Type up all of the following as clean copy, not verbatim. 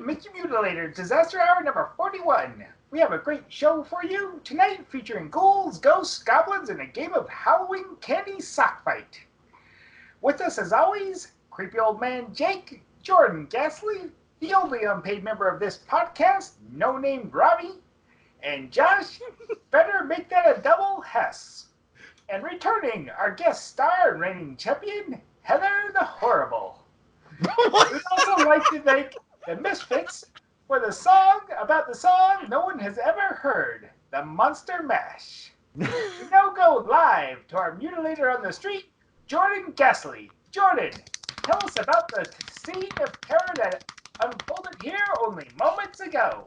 Mr. Mutilator, Disaster Hour number 41. We have a great show for you tonight featuring ghouls, ghosts, goblins, and a game of Halloween candy sock fight. With us as always, creepy old man Jake, Jordan Gasly, the only unpaid member of this podcast, no-named Robbie, and Josh, better make that a double Hess. And returning, our guest star and reigning champion, Heather the Horrible. We'd also like to thank the Misfits for the song about the song no one has ever heard, the Monster Mash. We now go live to our Mutilator on the street, Jordan Gasly. Jordan, tell us about the scene of terror that unfolded here only moments ago.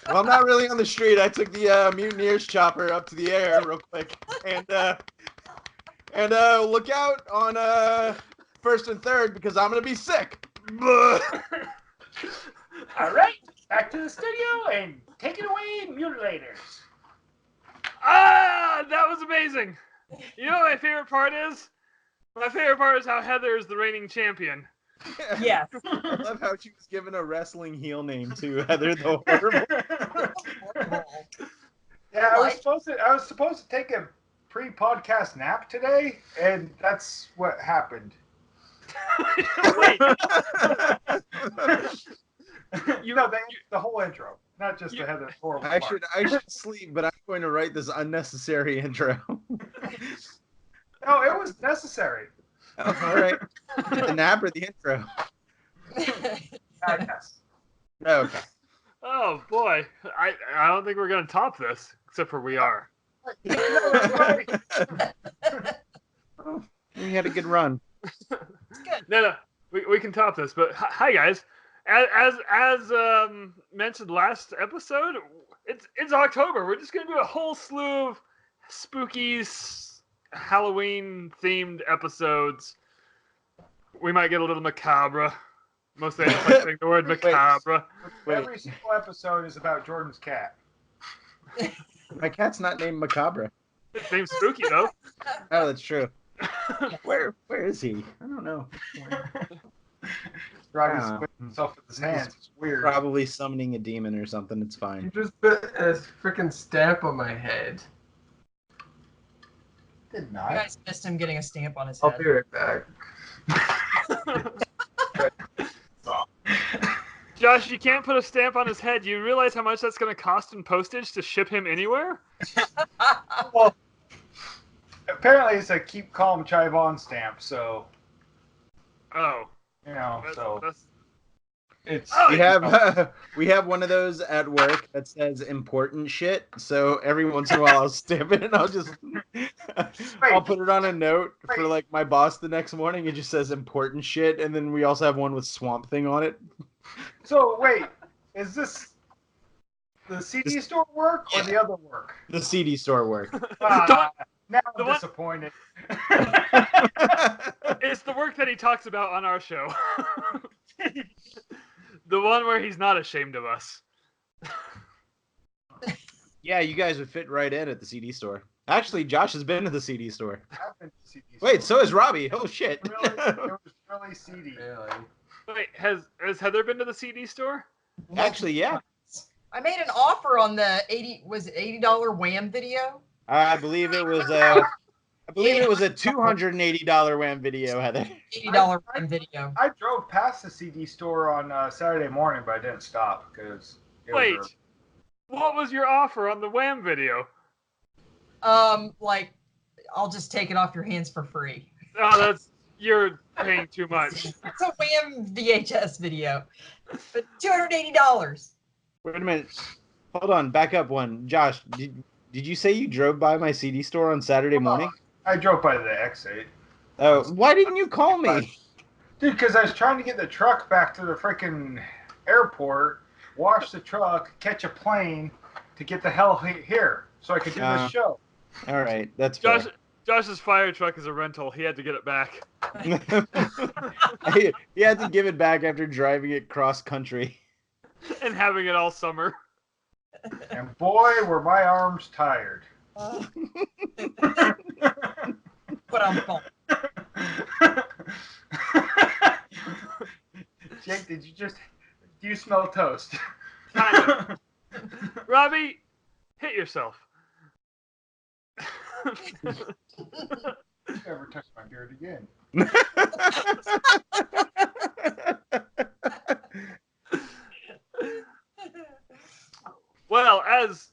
Well, I'm not really on the street. I took the Mutineers chopper up to the air real quick, and look out on first and third because I'm gonna be sick. All right, back to the studio and take it away, Mutilators. Ah, that was amazing. You know what my favorite part is? My favorite part is how Heather is the reigning champion. Yes. I love how she was given a wrestling heel name too, Heather the Horrible. Yeah, I was supposed to take a pre-podcast nap today, and that's what happened. Wait, the whole intro, not just the Heather Horrible I part. should sleep, but I'm going to write this unnecessary intro. No, it was necessary. Oh, all right. The nap or the intro? Yes. Okay. oh boy, I don't think we're gonna top this, except for we are. No, that's right. Oh, we had a good run. No, we can top this. But hi guys, as mentioned last episode, it's October. We're just gonna do a whole slew of spooky Halloween themed episodes. We might get a little macabre. Mostly I'm saying the word macabre. Every single episode is about Jordan's cat. My cat's not named Macabre. It's named Spooky though. Oh, that's true. Where is he? I don't know. Robbie's putting himself with his hands. It's weird. Probably summoning a demon or something. It's You fine. just put a freaking stamp on my head. Did You not. guys missed him getting a stamp on his I'll head. be right back. Josh, you can't put a stamp on his head. You realize how much that's going to cost in postage to ship him anywhere? Well, apparently it's a keep calm chive on stamp, so Oh. it's We have one of those at work that says important shit. So every once in a while I'll stamp it and I'll put it on a note for like my boss the next morning. It just says important shit, and then we also have one with Swamp Thing on it. So wait, is this the CD store work or the other work? The CD store work. Now the I'm one- disappointed. It's the work that he talks about on our show. The one where he's not ashamed of us. Yeah, you guys would fit right in at the CD store. Actually, Josh has been to the CD store. I've been to CD Wait, store. so has Robbie. Oh shit. It was really seedy. Really? Wait, has Heather been to the CD store? Actually, yeah. I made an offer on the $80 Wham video. I believe it was a $280 Wham video, Heather. $80 Wham video. I drove past the CD store on Saturday morning, but I didn't stop because. Wait, what was your offer on the Wham video? Like, I'll just take it off your hands for free. Oh, you're paying too much. It's a Wham VHS video. But $280. Wait a minute. Hold on, back up one. Josh, did you say you drove by my CD store on Saturday morning? I drove by the X8. Oh, why didn't you call me? Dude, because I was trying to get the truck back to the freaking airport, wash the truck, catch a plane to get the hell here so I could do this show. All right, that's fair. Josh's fire truck is a rental. He had to get it back. He had to give it back after driving it cross country. And having it all summer. And boy, were my arms tired. But I'm fine. Jake, did you just Do you smell toast? Kind of. Robbie, hit yourself. Never touch my beard again. Well, as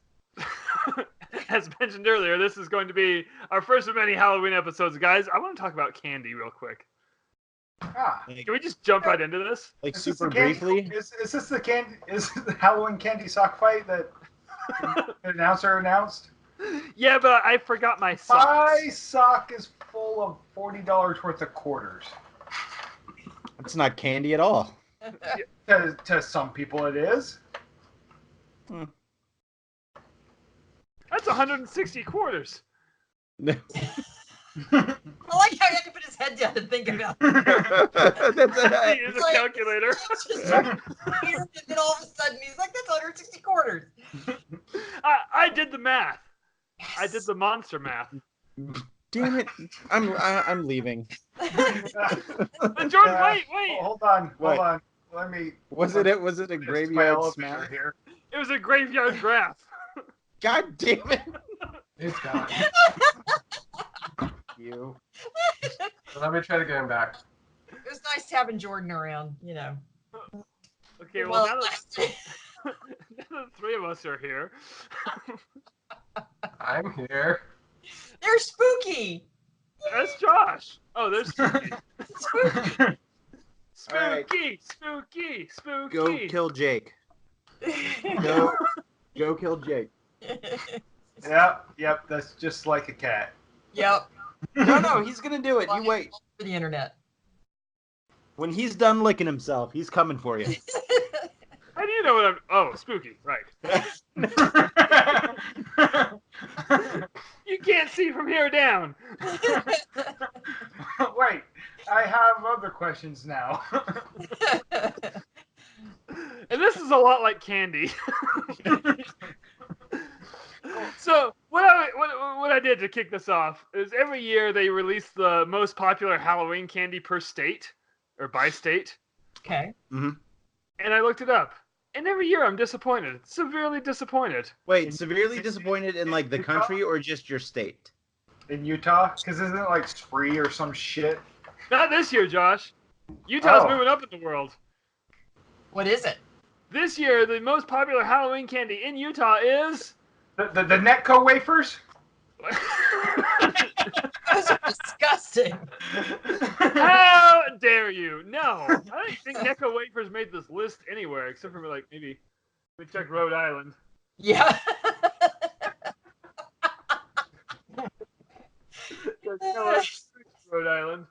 mentioned earlier, this is going to be our first of many Halloween episodes, guys. I want to talk about candy real quick. Ah. Can we just jump right into this? Like Is this super the candy- briefly. Is this the candy? Is the Halloween candy sock fight that the announcer announced? Yeah, but I forgot my socks. My sock is full of $40 worth of quarters. It's not candy at all. To some people, it is. That's 160 quarters. I like how he had to put his head down and think about it. He is a calculator. It's just weird, and then all of a sudden he's like, that's 160 quarters. I did the math. Yes. I did the monster math. Damn it! I'm leaving. But Jordan, wait. Hold on. What? Let me. Was it a Just my graveyard elevator smash? here. It was a graveyard graph. God damn it! It's gone. You. Let me try to get him back. It was nice having Jordan around, you know. Okay, well, now that the three of us are here. I'm here. They're spooky. That's Josh. Oh, there's Spooky. Spooky. Spooky, All spooky. Go kill Jake. Go kill Jake. Yep. That's just like a cat. Yep. No, he's gonna do it. You wait. For the internet. When he's done licking himself, he's coming for you. How do you know what I'm... Oh, spooky, right. You can't see from here down. Wait, I have other questions now. And this is a lot like candy. So what I did to kick this off is every year they release the most popular Halloween candy per state or by state. Okay. Mm-hmm. And I looked it up. And every year I'm disappointed. Severely disappointed. Wait, severely disappointed in like the country or just your state? In Utah? Because isn't it like Spree or some shit? Not this year, Josh. Utah's Oh. moving up in the world. What is it? This year, the most popular Halloween candy in Utah is... The Netco wafers? Those are disgusting. How dare you? No. I don't think Necco Wafers made this list anywhere, except for like maybe... We check Rhode Island. Yeah. Rhode Island.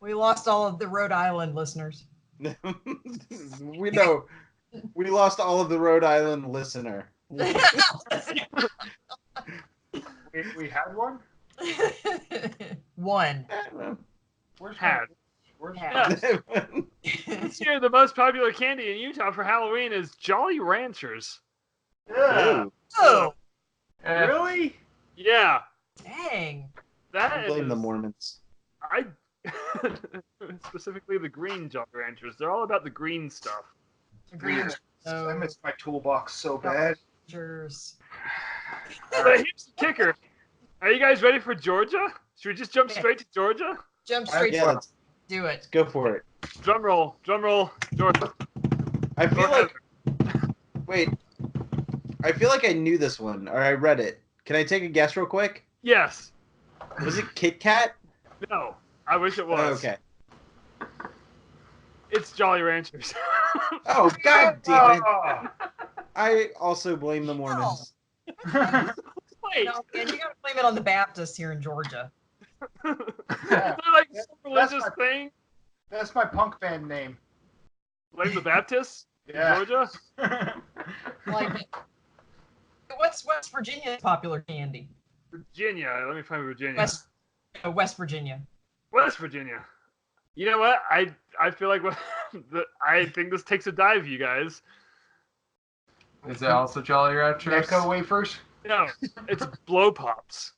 We lost all of the Rhode Island listeners. We know. We lost all of the Rhode Island listener. We had one? One. Where's Had. Where's Had. This year, the most popular candy in Utah for Halloween is Jolly Ranchers. Yeah. Oh, Really? Yeah. dang. That I blame is- the Mormons. I specifically the green Jolly Ranchers. They're all about the green stuff. Green I miss my toolbox so bad. Rangers. But here's the kicker. Are you guys ready for Georgia? Should we just jump straight to Georgia? Jump straight Yeah, to it. let's Do it. go for it. Drum roll, Georgia. I feel like. Wait. I feel like I knew this one, or I read it. Can I take a guess real quick? Yes. Was it Kit Kat? No. I wish it was. Oh, okay. It's Jolly Ranchers. Oh, god damn it. Oh. I also blame the Mormons. Wait. No, and you gotta blame it on the Baptists here in Georgia. They're like some religious That's thing. That's my punk band name. Blame the Baptists in Yeah. Georgia. Like, what's West Virginia's popular candy? Virginia. Let me find Virginia. West Virginia. West Virginia. You know what? I feel like I think this takes a dive, you guys. Is it also Jolly Ranchers? Necco wafers? No, it's blow pops.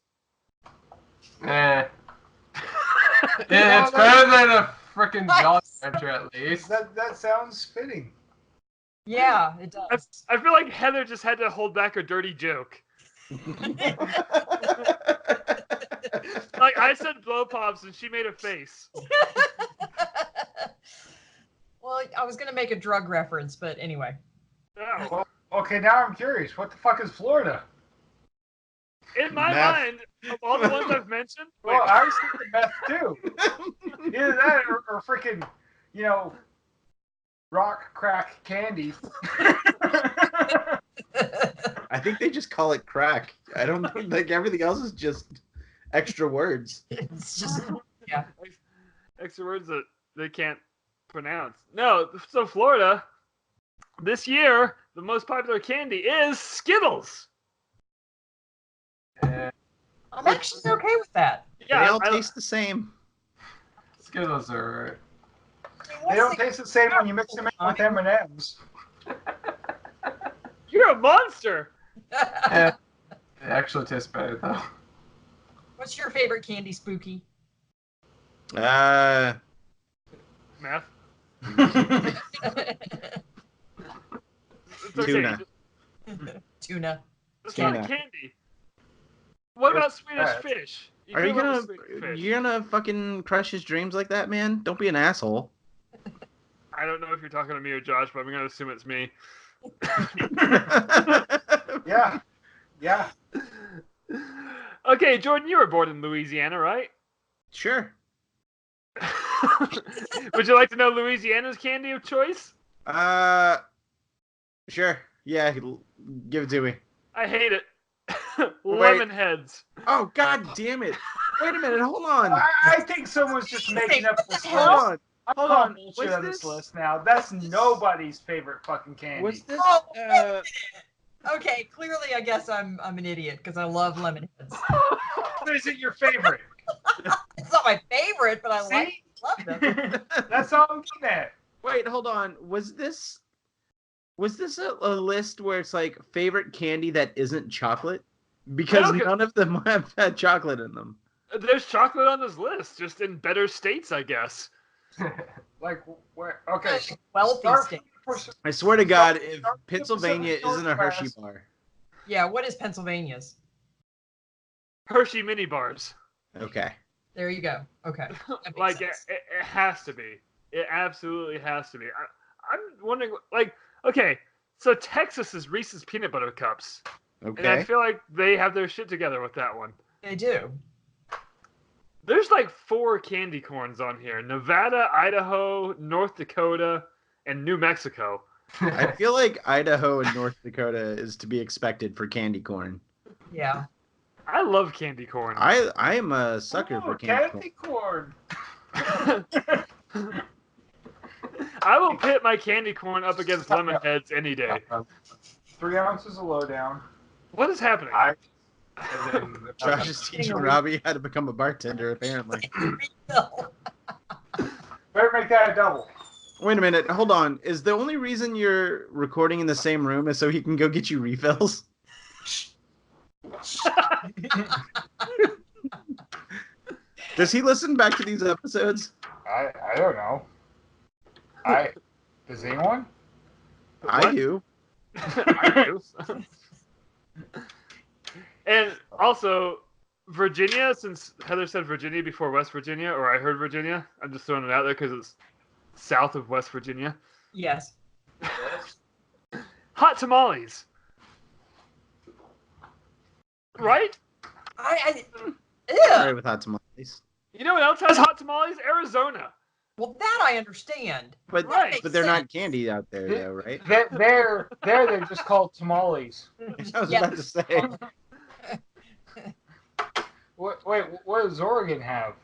Eh. It's better than a freaking Jolly Rancher at least. That sounds fitting. Yeah, it does. I feel like Heather just had to hold back her dirty joke. Like I said blow pops and she made a face. Well, I was gonna make a drug reference, but anyway. Oh. Well, okay, now I'm curious. What the fuck is Florida? In my Meth. mind, of all the ones I've mentioned, wait, Well, I was thinking meth too. Either that or freaking, rock, crack, candy. I think they just call it crack. I don't think everything else is just extra words. It's just yeah. extra words that they can't pronounce. No, so Florida, this year, the most popular candy is Skittles. I'm actually okay with that. They all taste the same. Skittles are They don't taste the same when you mix them in with M&Ms. You're a monster. right. They actually taste better though. What's your favorite candy, Spooky? Math. It's okay. Tuna. Tuna. It's Tuna. not candy. What about Swedish fish? Are you do love gonna Swedish fish. you're gonna fucking crush his dreams like that, man? Don't be an asshole. I don't know if you're talking to me or Josh, but I'm gonna assume it's me. Yeah. Yeah. Okay, Jordan, you were born in Louisiana, right? Sure. Would you like to know Louisiana's candy of choice? Sure. Yeah, give it to me. I hate it. Lemon heads. Oh, god damn it. Wait a minute, hold on. I think someone's just making up this Hold list. on. I'm Hold calling on. bullshit What's on this this? list now. That's nobody's favorite fucking candy. What's this? Oh, wait a minute. Okay, clearly I guess I'm an idiot because I love lemon heads. What is it your favorite? It's not my favorite, but I See? love them. That's all I'm getting at. Wait, hold on. Was this a list where it's like favorite candy that isn't chocolate? Because none of them have had chocolate in them. There's chocolate on this list, just in better states, I guess. Like, where? Okay. Wealthy Start state. from- I swear to God, if Start from Pennsylvania Pacific isn't a Hershey Northwest. bar. Yeah, what is Pennsylvania's? Hershey mini bars. Okay. There you go. Okay. That makes Like, it, sense. it has to be. It absolutely has to be. I'm wondering, like, okay, so Texas is Reese's Peanut Butter Cups. And I Okay. feel like they have their shit together with that one. They do. There's like 4 candy corns on here. Nevada, Idaho, North Dakota, and New Mexico. I feel like Idaho and North Dakota is to be expected for candy corn. Yeah. I love candy corn. I am a sucker for candy corn. Candy corn. I will pit my candy corn up against lemon heads any day. 3 ounces of lowdown. What is happening? Josh is teaching Robbie how to become a bartender, apparently. Better make that a double. Wait a minute, hold on. Is the only reason you're recording in the same room is so he can go get you refills? Does he listen back to these episodes? I don't know. Does anyone? I do. I do. And also, Virginia, since Heather said Virginia before West Virginia, or I heard Virginia, I'm just throwing it out there because it's south of West Virginia. Yes. Hot tamales. Right? Sorry with hot tamales. You know what else has hot tamales? Arizona. Well, that I understand. But Right. but they're not candy out there, though, right? They're just called tamales. I was Yeah. about to say. Wait, what does Oregon have?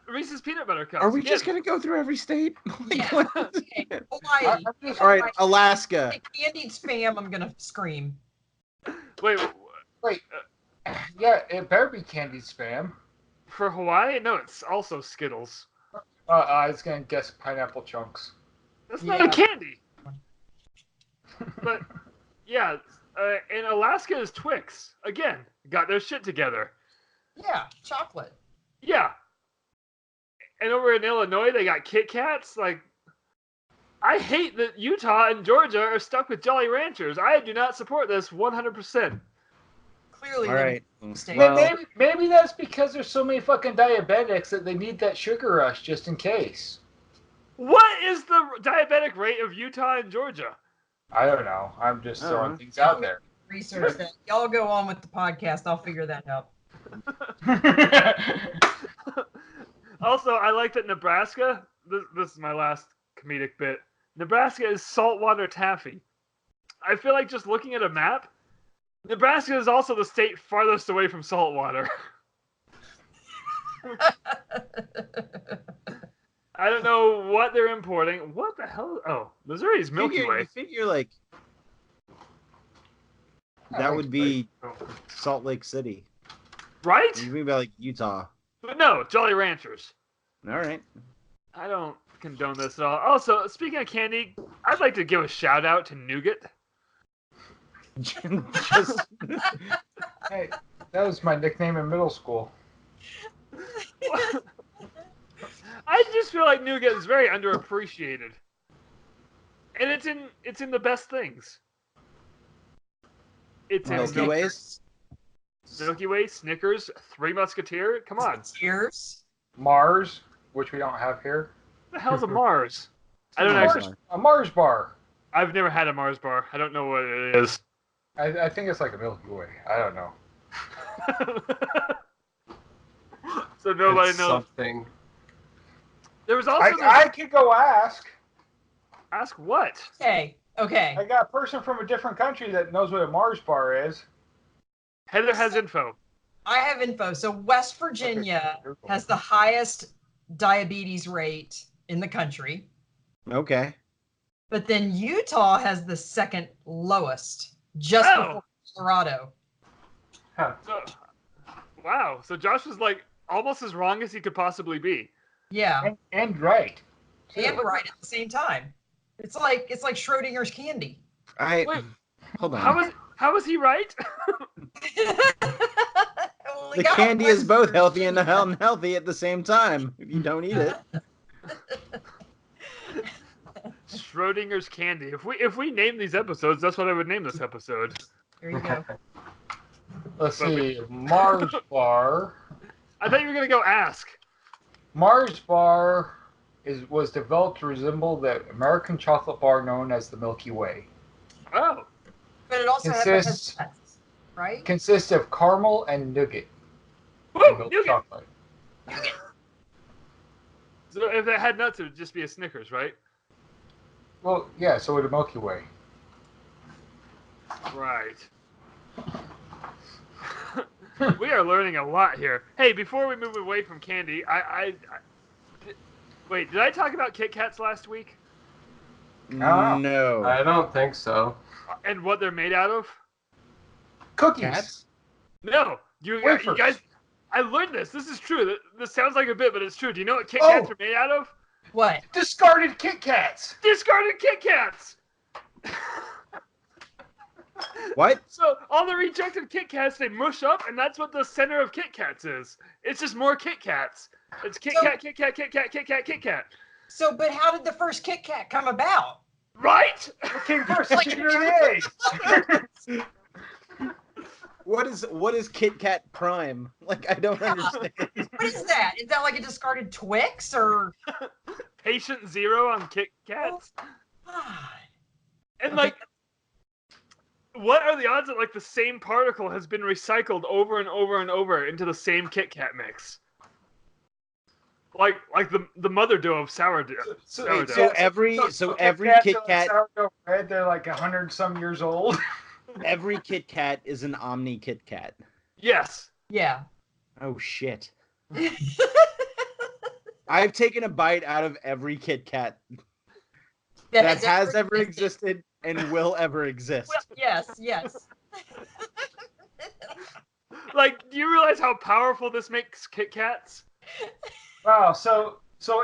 Reese's Peanut Butter Cups. Are we Again, just gonna go through every state? Like, Yeah. what? Okay. Hawaii. All right, Alaska. Hey, candied spam, I'm gonna scream. Wait, Yeah, it better be candied spam. for Hawaii? No, it's also Skittles. I was gonna guess pineapple chunks. That's not a candy. But, yeah, and Alaska is Twix. Again, got their shit together. Yeah, chocolate. Yeah. And over in Illinois, they got Kit Kats. Like, I hate that Utah and Georgia are stuck with Jolly Ranchers. I do not support this 100%. Clearly, All right. mistake. Well- Maybe that's because there's so many fucking diabetics that they need that sugar rush just in case. What is the diabetic rate of Utah and Georgia? I don't know. I'm just throwing Uh-huh. things out there. Research that. Y'all go on with the podcast. I'll figure that out. Also, I like that Nebraska, this is my last comedic bit, Nebraska is saltwater taffy. I feel like just looking at a map, Nebraska is also the state farthest away from saltwater. I don't know what they're importing. What the hell? Oh, Missouri's Milky Way. You figure like that would be Salt Lake City. Right? You mean about like Utah? But no, Jolly Ranchers. All right. I don't condone this at all. Also, speaking of candy, I'd like to give a shout out to Nougat. Just Hey, that was my nickname in middle school. I just feel like Nougat is very underappreciated, and it's in the best things. It's in Milky Ways. Milky Way, Snickers, Three Musketeer. Come on, Cheers. Mars, which we don't have here. what the hell's a Mars? I don't Mars actually. bar. A Mars bar. I've never had a Mars bar. I don't know what it is. I think it's like a Milky Way. I don't know. So nobody It's knows. something. There was also I could go ask. ask what? Okay. Okay. I got a person from a different country that knows what a Mars bar is. Heather has info. I have info. So West Virginia has the highest diabetes rate in the country, Okay. but then Utah has the second lowest, just Oh. before Colorado. So, wow. So Josh was like almost as wrong as he could possibly be. Yeah, And right. and right at the same time. It's like Schrodinger's candy. Wait. Hold on. on. How was he right? Only The got candy one. is both healthy and unhealthy at the same time. If you don't eat it. Schrodinger's candy. If we name these episodes, that's what I would name this episode. There you go. Let's see. Mars bar. I thought you were gonna go ask. Mars bar was developed to resemble the American chocolate bar known as the Milky Way. Oh, But it also Consists- has nuts, right? Consists of caramel and nougat. woo, Milk nougat. chocolate. So if it had nuts, it would just be a Snickers, right? Well, yeah, so would a Milky Way. Right. We are learning a lot here. Hey, before we move away from candy, wait, did I talk about Kit Kats last week? Ah. No. I don't think so. And what they're made out of? Cookies. Cats? No. You Wafers. guys, I learned this. This is true. This sounds like a bit, but it's true. Do you know what Kit Oh. Kats are made out of? What? Discarded Kit Kats. Discarded Kit Kats! What? So all the rejected Kit Kats, they mush up, and that's what the center of Kit Kats is. It's just more Kit Kats. It's Kit So- Kat, Kit Kat, Kit Kat, Kit Kat, Kit Kat. So, but how did the first Kit Kat come about? Right? Came first, the chicken or the egg? What is Kit Kat Prime? Like, I don't understand. What is that? Is that like a discarded Twix or? Patient Zero on Kit Kats. God. And like, what are the odds that like the same particle has been recycled over and over and over into the same Kit Kat mix? Like the mother dough of sourdough. So every Kit Kat sourdough bread, they're like 100-some years old. every Kit Kat is an Omni Kit Kat. Yes. Yeah. Oh shit. I've taken a bite out of every Kit Kat that has ever existed and will ever exist. Yes, yes. Like, do you realize how powerful this makes Kit Kats? Wow, so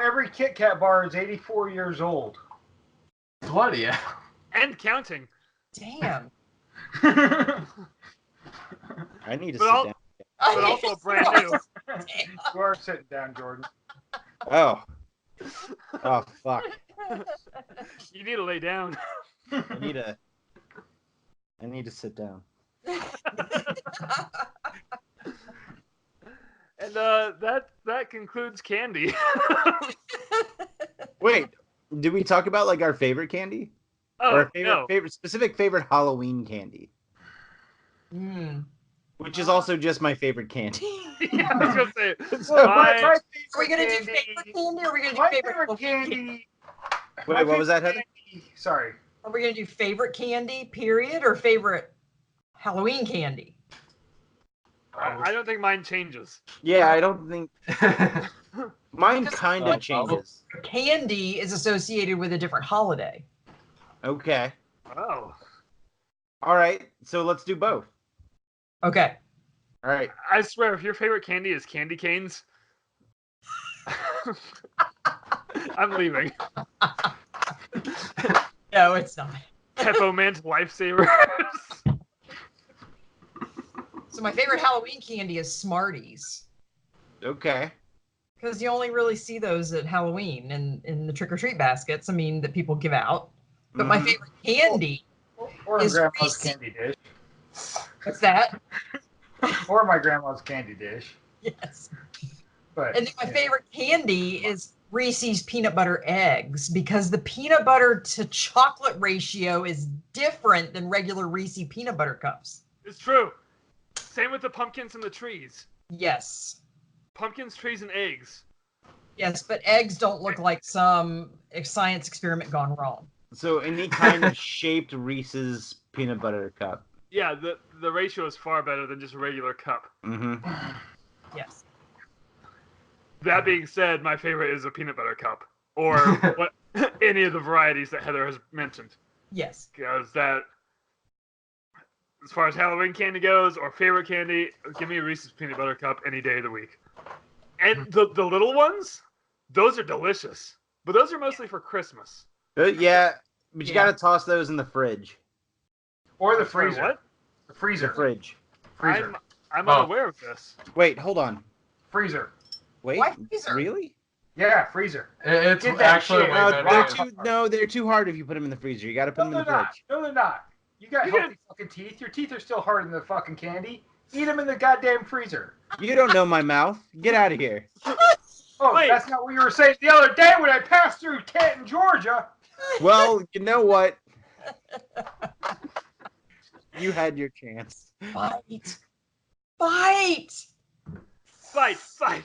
every Kit Kat bar is 84 years old. Bloody hell. And counting. Damn. I need to But sit I'll- down. But also brand new. You are sitting down, Jordan. Oh. Oh fuck. You need to lay down. I need to sit down. And that concludes candy. Wait, did we talk about like our favorite candy? Oh, Or no. specific favorite Halloween candy? Which is also just my favorite candy. Yeah, I was gonna say. So, Are we gonna do favorite candy, or are we gonna do My favorite favorite candy. Wait, what was that, Heather? Sorry. Are we gonna do favorite candy, period, or favorite Halloween candy? I don't think mine changes. Yeah, I don't think mine kind of changes. Candy is associated with a different holiday. Okay. Oh. All right. So let's do both. Okay. All right. I swear, if your favorite candy is candy canes, I'm leaving. No, it's not. Peppermint lifesavers. So my favorite Halloween candy is Smarties. Okay. Because you only really see those at Halloween and in the trick-or-treat baskets, I mean, that people give out. But my favorite candy Or in is grandma's Reese's. candy dish. What's that? Or my grandma's candy dish. Yes. But And then my favorite candy is Reese's peanut butter eggs, because the peanut butter to chocolate ratio is different than regular Reese's peanut butter cups. It's true. Same with the pumpkins and the trees. Yes. Pumpkins, trees, and eggs. Yes, but eggs don't look like some science experiment gone wrong. So any kind of shaped Reese's peanut butter cup. Yeah, the ratio is far better than just a regular cup. Mm-hmm. Yes. That being said, my favorite is a peanut butter cup, or what, any of the varieties that Heather has mentioned. Yes. Because that, as far as Halloween candy goes, or favorite candy, give me a Reese's peanut butter cup any day of the week. And the little ones, those are delicious. But those are mostly for Christmas. Yeah, but you gotta toss those in the fridge. Or the Sorry, freezer. what? The freezer. The fridge. Freezer. I'm unaware of this. Wait, hold on. Freezer. Wait, Why freezer? really? Yeah, freezer. It's Get that actually shit. way No, better. they're too hard if you put them in the freezer. You gotta put them in the they're not. fridge. No, they're not. You got You healthy fucking teeth. Your teeth are still harder than the fucking candy. Eat them in the goddamn freezer. You don't know my mouth. Get out of here. Oh, Wait. that's not what you were saying the other day when I passed through Canton, Georgia. Well, you know what? You had your chance. Fight. Fight. Fight.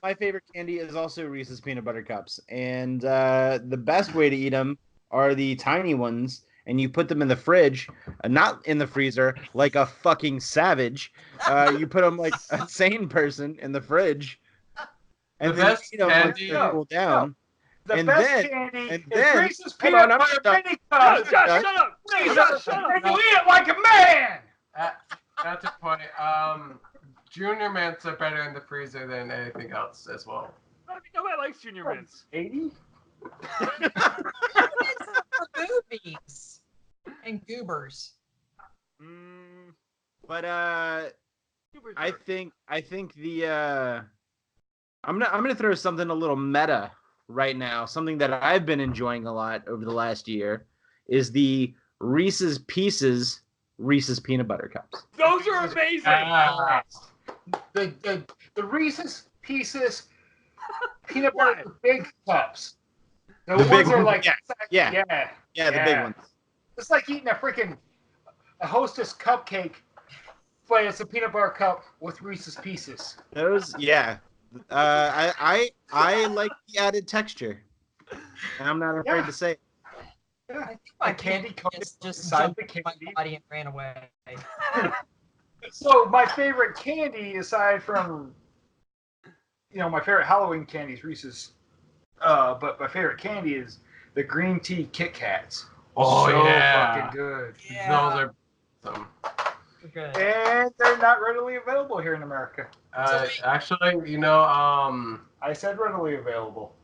My favorite candy is also Reese's peanut butter cups, and the best way to eat them are the tiny ones, and you put them in the fridge, not in the freezer, like a fucking savage. You put them like a sane person in the fridge, and The then best you eat them once candy- they cool down. The And best then- candy and is then- Reese's hold peanut on, I'm butter done. mini No, cups. Josh, shut up! Jesus, Shut up! and you eat it like a man. That's a point. Junior mints are better in the freezer than anything else as well. I mean, nobody likes Junior Mints. 80? It's for boobies and goobers. But I think the I'm gonna throw something a little meta right now. Something that I've been enjoying a lot over the last year is the Reese's Pieces Reese's peanut butter cups. Those are amazing. The Reese's Pieces peanut butter big cups. The ones big are ones, like yeah, the big ones. It's like eating a Hostess cupcake, but it's a peanut butter cup with Reese's Pieces. Those, yeah. I like the added texture, and I'm not afraid to say it. Yeah. I think my A candy candy coated just inside jumped the into my candy. body and ran away. So my favorite candy, aside from my favorite Halloween candy is Reese's, but my favorite candy is the green tea Kit Kats. Oh, so yeah. fucking good. Yeah. Those are some. Good. And they're not readily available here in America. Actually, I said readily available.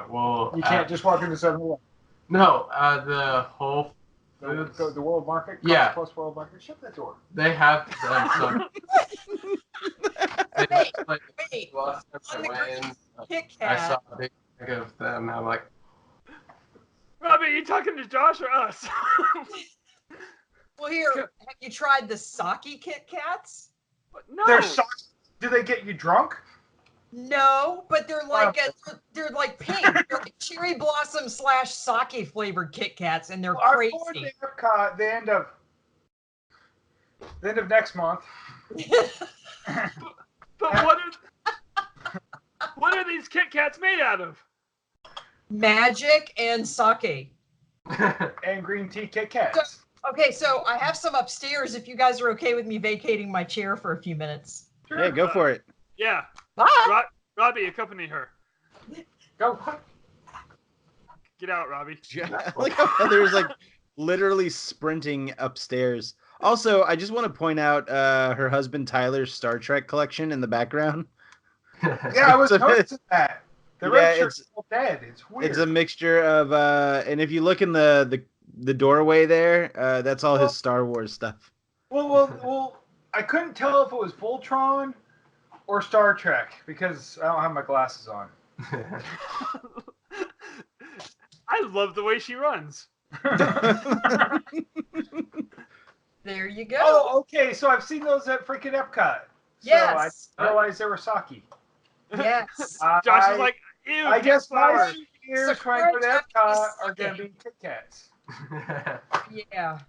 well, You can't just walk into 7-Eleven. No, the Whole Foods. The World Market? Yeah. Plus World Market. Shut that door. They have some. Wait. lost On their the way, green and Kit I saw Kat. a big bag of them. I'm like, Robbie, are you talking to Josh or us? Well, here, have you tried the sake Kit Kats? No. Do they get you drunk? No, but they're like they're like pink. They're like cherry blossom / sake flavored Kit Kats, and they're crazy. I'm going to Epcot the end of next month. But what are these Kit Kats made out of? Magic and sake. And green tea Kit Kats. Okay, so I have some upstairs if you guys are okay with me vacating my chair for a few minutes. Sure. Hey, go for it. Yeah. Bye. Robbie, accompany her. Go. Get out, Robbie. Like how Heather's like literally sprinting upstairs. Also, I just want to point out her husband Tyler's Star Trek collection in the background. Yeah, I was noticing that. The red shirt's all dead. It's weird. It's a mixture of and if you look in the doorway there, that's all his Star Wars stuff. Well, I couldn't tell if it was Voltron or Star Trek because I don't have my glasses on. I love the way she runs. There you go. Oh, okay. So I've seen those at freaking Epcot. Yes. So I realized they were sake. Yes. Josh is like, ew. I guess my flowers. souvenirs when I go to Epcot are going to be Kit Kats. Yeah.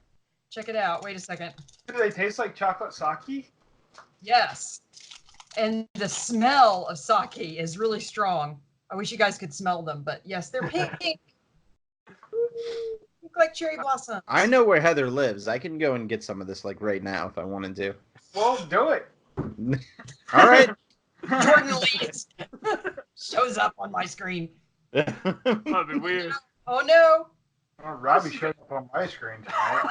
Check it out. Wait a second. Do they taste like chocolate sake? Yes. And the smell of sake is really strong. I wish you guys could smell them, but yes, they're pink. Look like cherry blossom. I know where Heather lives. I can go and get some of this like right now if I wanted to. Well, do it. All right. Jordan leads. Shows up on my screen. That'd be weird. Oh no. Oh, Robbie showed up on my screen tonight.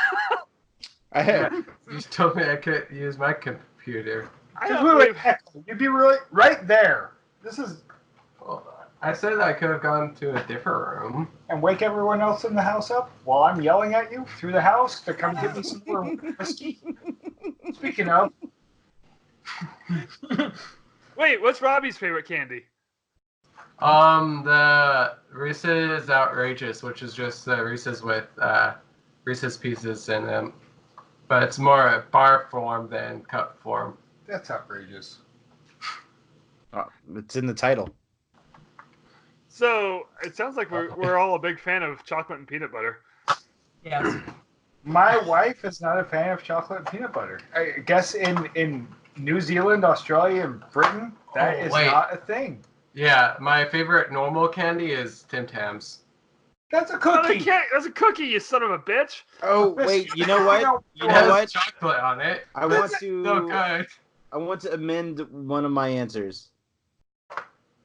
I You just told me I could use my computer. You'd be really right there. This is. Well, I said I could have gone to a different room. And wake everyone else in the house up while I'm yelling at you through the house to come get me some more whiskey. Speaking of. Wait, what's Robbie's favorite candy? The Reese's Outrageous, which is just Reese's with Reese's Pieces in them. But it's more a bar form than cup form. That's outrageous. it's in the title. So it sounds like we're all a big fan of chocolate and peanut butter. Yes. My wife is not a fan of chocolate and peanut butter. I guess in New Zealand, Australia, and Britain, that is not a thing. Yeah, my favorite normal candy is Tim Tams. That's a cookie. That's a cookie, you son of a bitch. Oh wait, you know what? You It know has what? chocolate on it. I want to. So good. I want to amend one of my answers.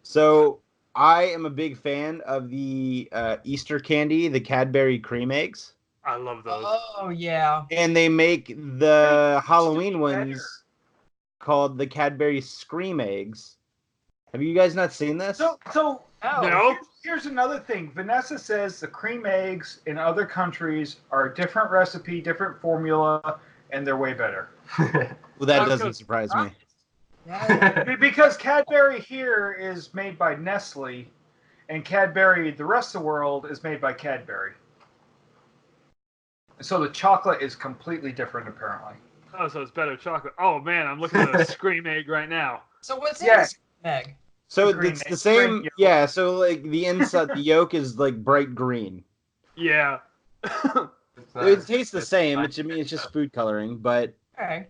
So I am a big fan of the Easter candy, the Cadbury cream eggs. I love those. Oh yeah. And they make the Halloween ones called the Cadbury Scream Eggs. Have you guys not seen this? So No. here's another thing. Vanessa says the cream eggs in other countries are a different recipe, different formula, and they're way better. Well, that doesn't surprise me. Because Cadbury here is made by Nestle, and Cadbury, the rest of the world, is made by Cadbury. So the chocolate is completely different, apparently. Oh, so it's better chocolate. Oh man, I'm looking at a scream egg right now. So what's in this egg? So Green it's egg, the same, green yolk. yeah. So like the inside, the yolk is like bright green. Yeah. It tastes the same. It's just food coloring. But Okay.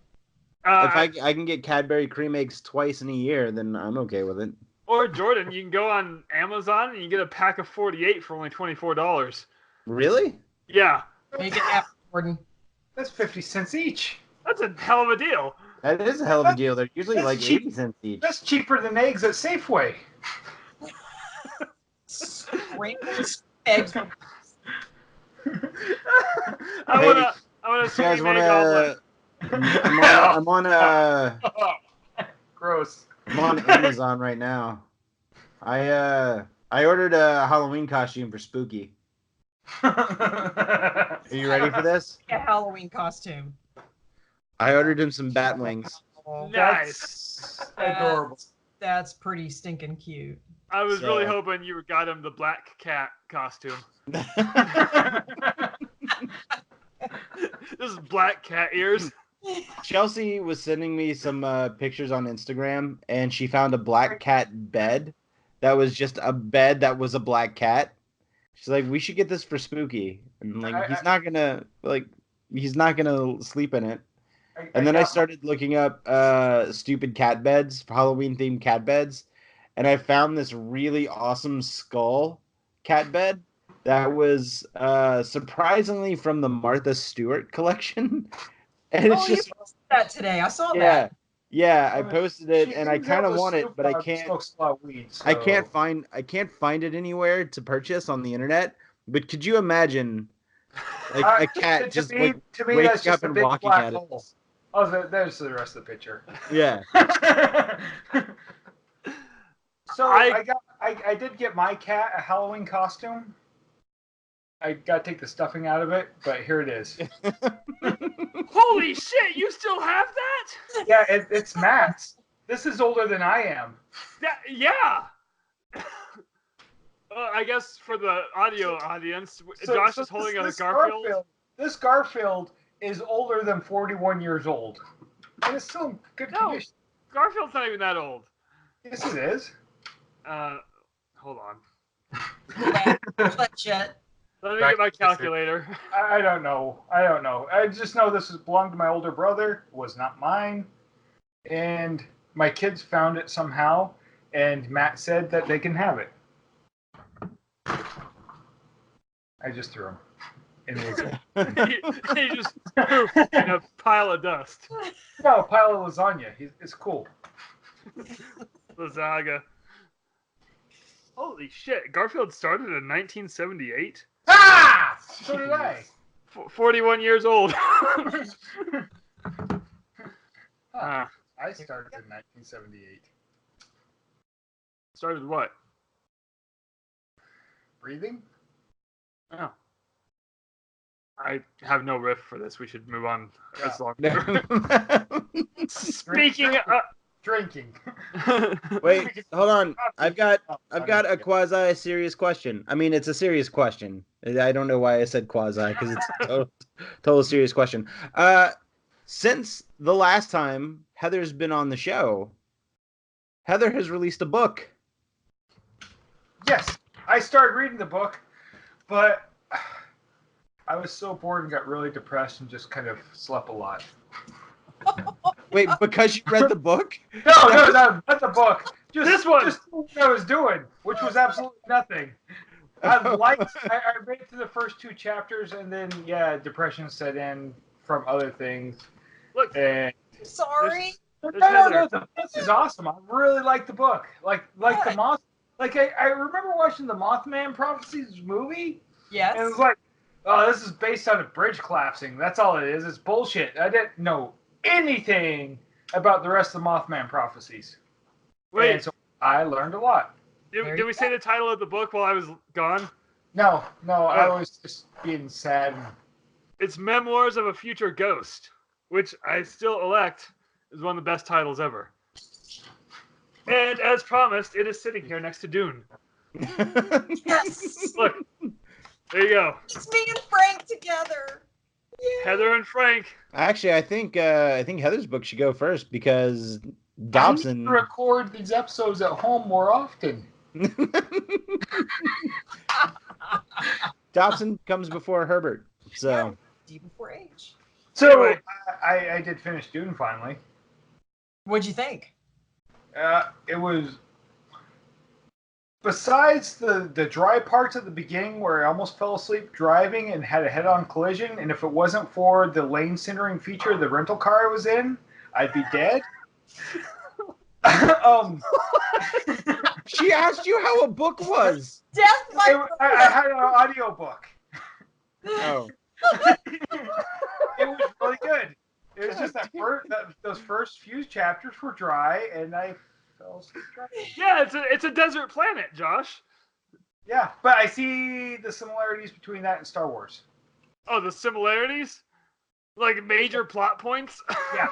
if I can get Cadbury cream eggs twice in a year, then I'm okay with it. Or Jordan, you can go on Amazon and you get a pack of 48 for only $24. Really? Yeah. Make it happen, Jordan. That's 50 cents each. That's a hell of a deal. That is a hell of a deal. They're usually That's like cheap. 80 cents each. That's cheaper than eggs at Safeway. Sprinkles eggs. I wanna You guys scream want egg omelet. to? Gross. I'm on Amazon right now. I ordered a Halloween costume for Spooky. Are you ready for this? A Halloween costume. I ordered him some bat wings. Oh, Nice. Adorable. That's pretty stinking cute. I was So- really hoping you got him the black cat costume. This is black cat ears. Chelsea was sending me some pictures on Instagram, and she found a black cat bed that was just a bed that was a black cat. She's like, we should get this for Spooky, and like he's not gonna sleep in it. And then I started looking up stupid cat beds, Halloween themed cat beds, and I found this really awesome skull cat bed that was surprisingly from the Martha Stewart collection. And it's you just posted that today. I saw that. Yeah, I posted it, and I She kind of was want it, Snoop but I Dogg can't. smokes a lot of weed, so- I can't find it anywhere to purchase on the internet. But could you imagine, like a cat just to me, waking that's just up a and big walking black at it? hole. Oh, there's the rest of the picture. Yeah. So I did get my cat a Halloween costume. I got to take the stuffing out of it, but here it is. Holy shit! You still have that? Yeah, it's Matt's. This is older than I am. Yeah. I guess for the audio audience, Josh is holding a Garfield. This Garfield is older than 41 years old. And it's still in good condition. Garfield's not even that old. Yes, it is. Hold on. Shit. Let me get my calculator. I don't know. I just know this belonged to my older brother. It was not mine. And my kids found it somehow. And Matt said that they can have it. I just threw him in the he just poofed in a pile of dust. No, a pile of lasagna. It's cool. Lasagna. Holy shit. Garfield started in 1978? Ah! So did I. 41 years old. I started in 1978. Started what? Breathing? Oh. I have no riff for this. We should move on. That's long. Speaking of... Drinking. Wait, hold on. I've got a quasi serious question. I mean, it's a serious question. I don't know why I said quasi, because it's a total serious question. Since the last time Heather's been on the show, Heather has released a book. Yes, I started reading the book, but I was so bored and got really depressed and just kind of slept a lot. Wait, because you read the book? No, not the book. Just what I was doing, which was absolutely nothing. I read through the first 2 chapters, and then depression set in from other things. Look, sorry. No, this is awesome. I really like the book. Like the Moth. Like I remember watching the Mothman Prophecies movie. Yes. And it was like, oh, this is based on a bridge collapsing. That's all it is. It's bullshit. I didn't know anything about the rest of the Mothman Prophecies. Wait. And so I learned a lot. Did we say the title of the book while I was gone? No, I was just being sad. It's Memoirs of a Future Ghost, which I still elect is one of the best titles ever. And as promised, it is sitting here next to Dune. Yes. Look, there you go. It's me and Frank together. Yay. Heather and Frank. Actually, I think Heather's book should go first because Dobson. I need to record these episodes at home more often. Dobson comes before Herbert, so D before H. So Anyway. I did finish Dune finally. What'd you think? It was, besides the dry parts at the beginning where I almost fell asleep driving and had a head-on collision, and if it wasn't for the lane centering feature of the rental car I was in, I'd be dead. She asked you how a book was. Death I had an audio book. Oh. It was really good. It was just those first few chapters were dry, and I fell asleep driving. Yeah, it's a desert planet, Josh. Yeah, but I see the similarities between that and Star Wars. Oh, the similarities? Like major plot points? Yeah.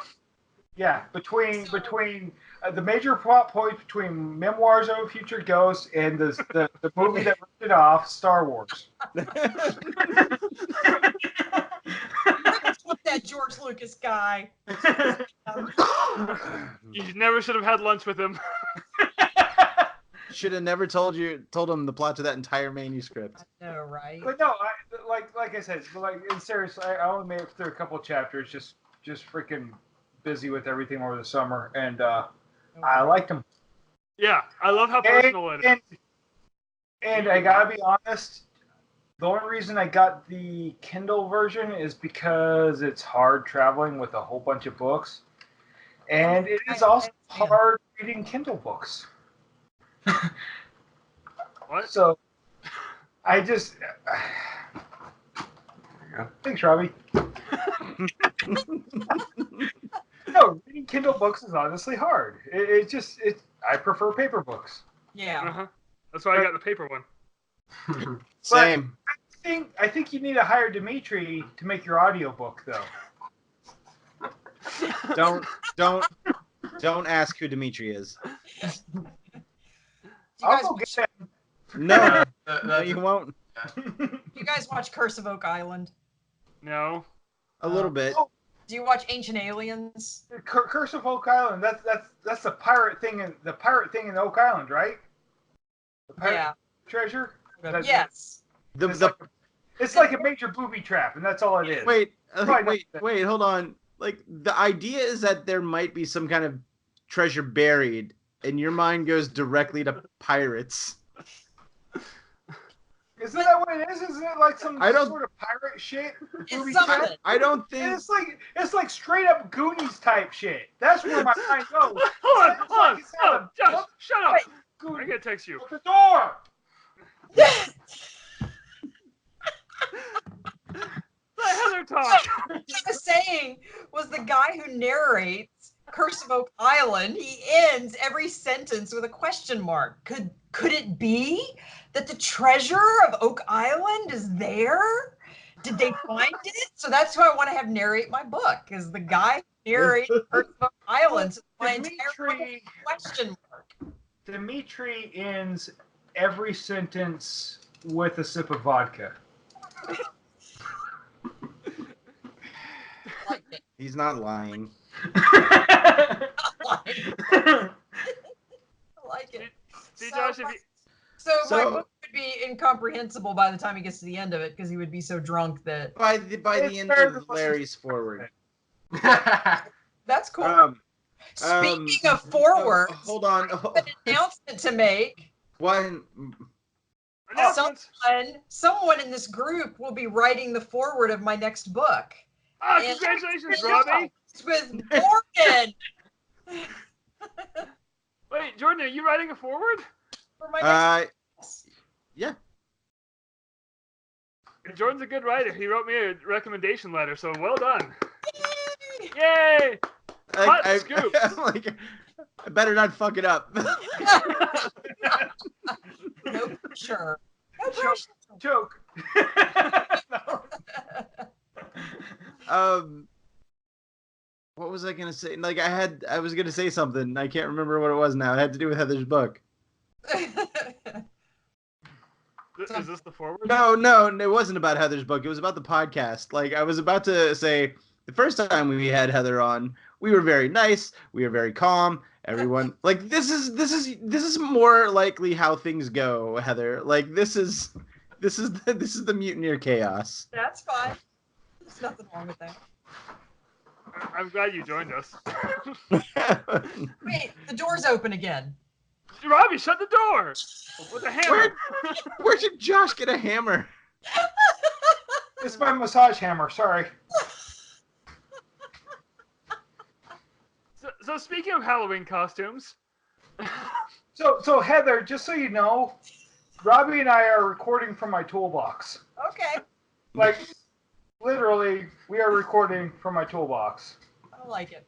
Yeah, between the major plot point between Memoirs of a Future Ghost and the movie that ripped it off, Star Wars. That George Lucas guy. You never should have had lunch with him. Should have never told him the plot to that entire manuscript. I know, right? But no, like I said, in serious, I only made it through a couple chapters, just freaking busy with everything over the summer, and I liked them. Yeah, I love how personal it is. And I gotta be honest, the only reason I got the Kindle version is because it's hard traveling with a whole bunch of books, and it is also hard reading Kindle books. What? So, I just... Thanks, Robbie. No, reading Kindle books is honestly hard. I prefer paper books. Yeah. Uh-huh. That's why I got the paper one. Same. I think you need to hire Dimitri to make your audiobook, though. Don't ask who Dimitri is. I'll go get him. No, no, you won't. You guys watch Curse of Oak Island? No. A little bit. Do you watch Ancient Aliens? Curse of Oak Island. That's the pirate thing in Oak Island, right? The pirate treasure. Yes. It's like a major booby trap, and that's all it is. Wait, hold on. Like, the idea is that there might be some kind of treasure buried, and your mind goes directly to pirates. Isn't that what it is? Isn't it like some sort of pirate shit? It's something. I don't think it's like straight up Goonies type shit. That's where my mind goes. Hold on. Josh, shut up. Goonies. I'm gonna text you. At the door. Let Heather talk. What I was saying was the guy who narrates Curse of Oak Island, he ends every sentence with a question mark. Could it be that the treasure of Oak Island is there? Did they find it? So that's who I want to have narrate my book, is the guy who narrates Curse of Oak Island. So my entire question mark. Dimitri ends every sentence with a sip of vodka. he's not lying. I like it. See, Josh, my book would be incomprehensible by the time he gets to the end of it, because he would be so drunk that... By the end of Larry's forward. That's cool. Speaking of forwards, hold on. I have an announcement to make. One. Someone in this group will be writing the foreword of my next book. Ah, congratulations, Robbie! It's with Morgan. Wait, Jordan, are you writing a foreword? For my next yeah. Jordan's a good writer. He wrote me a recommendation letter, so well done. Yay! Hot scoop. I better not fuck it up. No pressure. Joke. What was I gonna say? I was gonna say something. I can't remember what it was now. It had to do with Heather's book. Is this the forward? No, it wasn't about Heather's book. It was about the podcast. I was about to say, the first time we had Heather on, we were very nice. We were very calm. Everyone, this is more likely how things go, Heather. This is the Mutineer chaos. That's fine. There's nothing wrong with that. I'm glad you joined us. Wait, the door's open again. Robbie, shut the door with a hammer. Where did Josh get a hammer? It's my massage hammer. Sorry. So speaking of Halloween costumes. So Heather, just so you know, Robbie and I are recording from my toolbox. Okay. Literally, we are recording from my toolbox. I like it.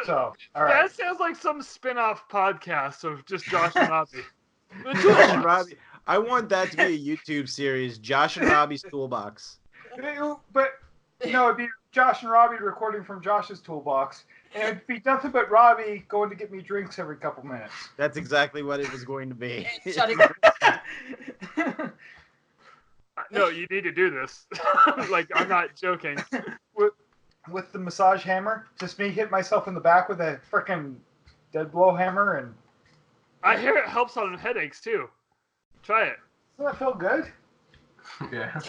So, all right. That sounds like some spin-off podcast of just Josh and Robbie. Josh and Robbie. I want that to be a YouTube series, Josh and Robbie's Toolbox. But no, it'd be Josh and Robbie recording from Josh's toolbox. And it'd be nothing but Robbie going to get me drinks every couple minutes. That's exactly what it was going to be. Shutting No, you need to do this. Like, I'm not joking. With the massage hammer, just me hit myself in the back with a frickin' dead blow hammer, and I hear it helps on headaches too. Try it. doesn't that feel good? Yeah.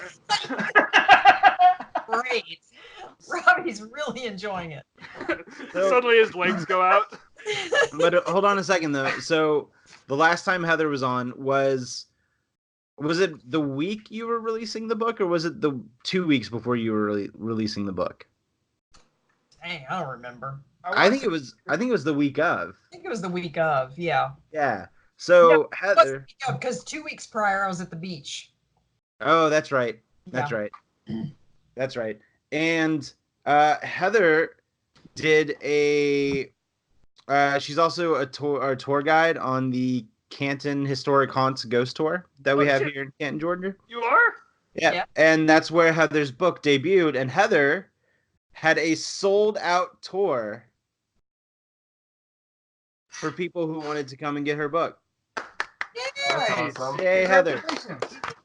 Great. Robbie's really enjoying it. Suddenly his legs go out. But hold on a second though. So the last time Heather was on was it the week you were releasing the book, or was it the 2 weeks before you were releasing the book? Dang, I don't remember. I think it was the week of. I think it was the week of, yeah. Yeah. So Heather. Because 2 weeks prior I was at the beach. Oh, that's right. That's Yeah. right. That's right. And Heather did a. She's also a tour guide on the Canton Historic Haunts Ghost Tour that we have here in Canton, Georgia. You are? Yeah. And that's where Heather's book debuted. And Heather had a sold-out tour for people who wanted to come and get her book. Yeah. Awesome. Yay, Heather.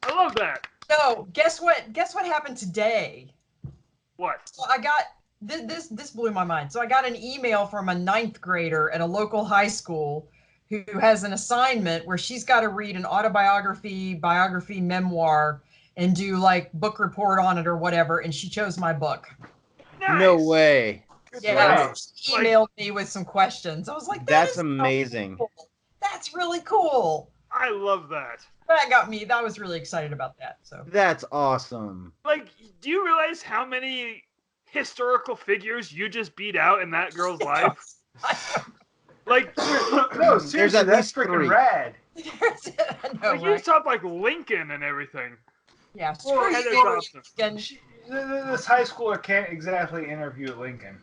I love that. So guess what? Guess what happened today? What? So I got this blew my mind. So I got an email from a 9th grader at a local high school who has an assignment where she's got to read an autobiography, memoir, and do like book report on it or whatever. And she chose my book. Nice. No way. Yeah, she emailed me with some questions. I was like, That's amazing. Cool. That's really cool. I love that. That got me. I was really excited about that. So That's awesome. Like, do you realize how many historical figures you just beat out in that girl's life? Like, No, seriously, at that's least freaking 3. rad. I know, like you right? talk like Lincoln and everything. Yeah, Well, screw Heather you, Dobson. Lincoln. This high schooler can't exactly interview at Lincoln.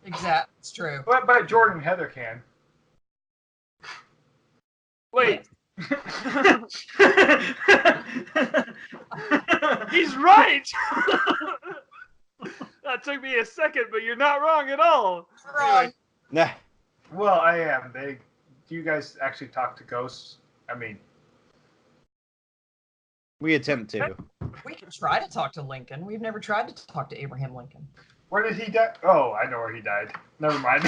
Exactly, it's true. But Jordan and Heather can. Wait. He's right. That took me a second, but you're not wrong at all. Wrong. Nah. Well, I am. Do you guys actually talk to ghosts? I mean, We attempt to. We can try to talk to Lincoln. We've never tried to talk to Abraham Lincoln. where did he die? Oh, I know where he died. Never mind.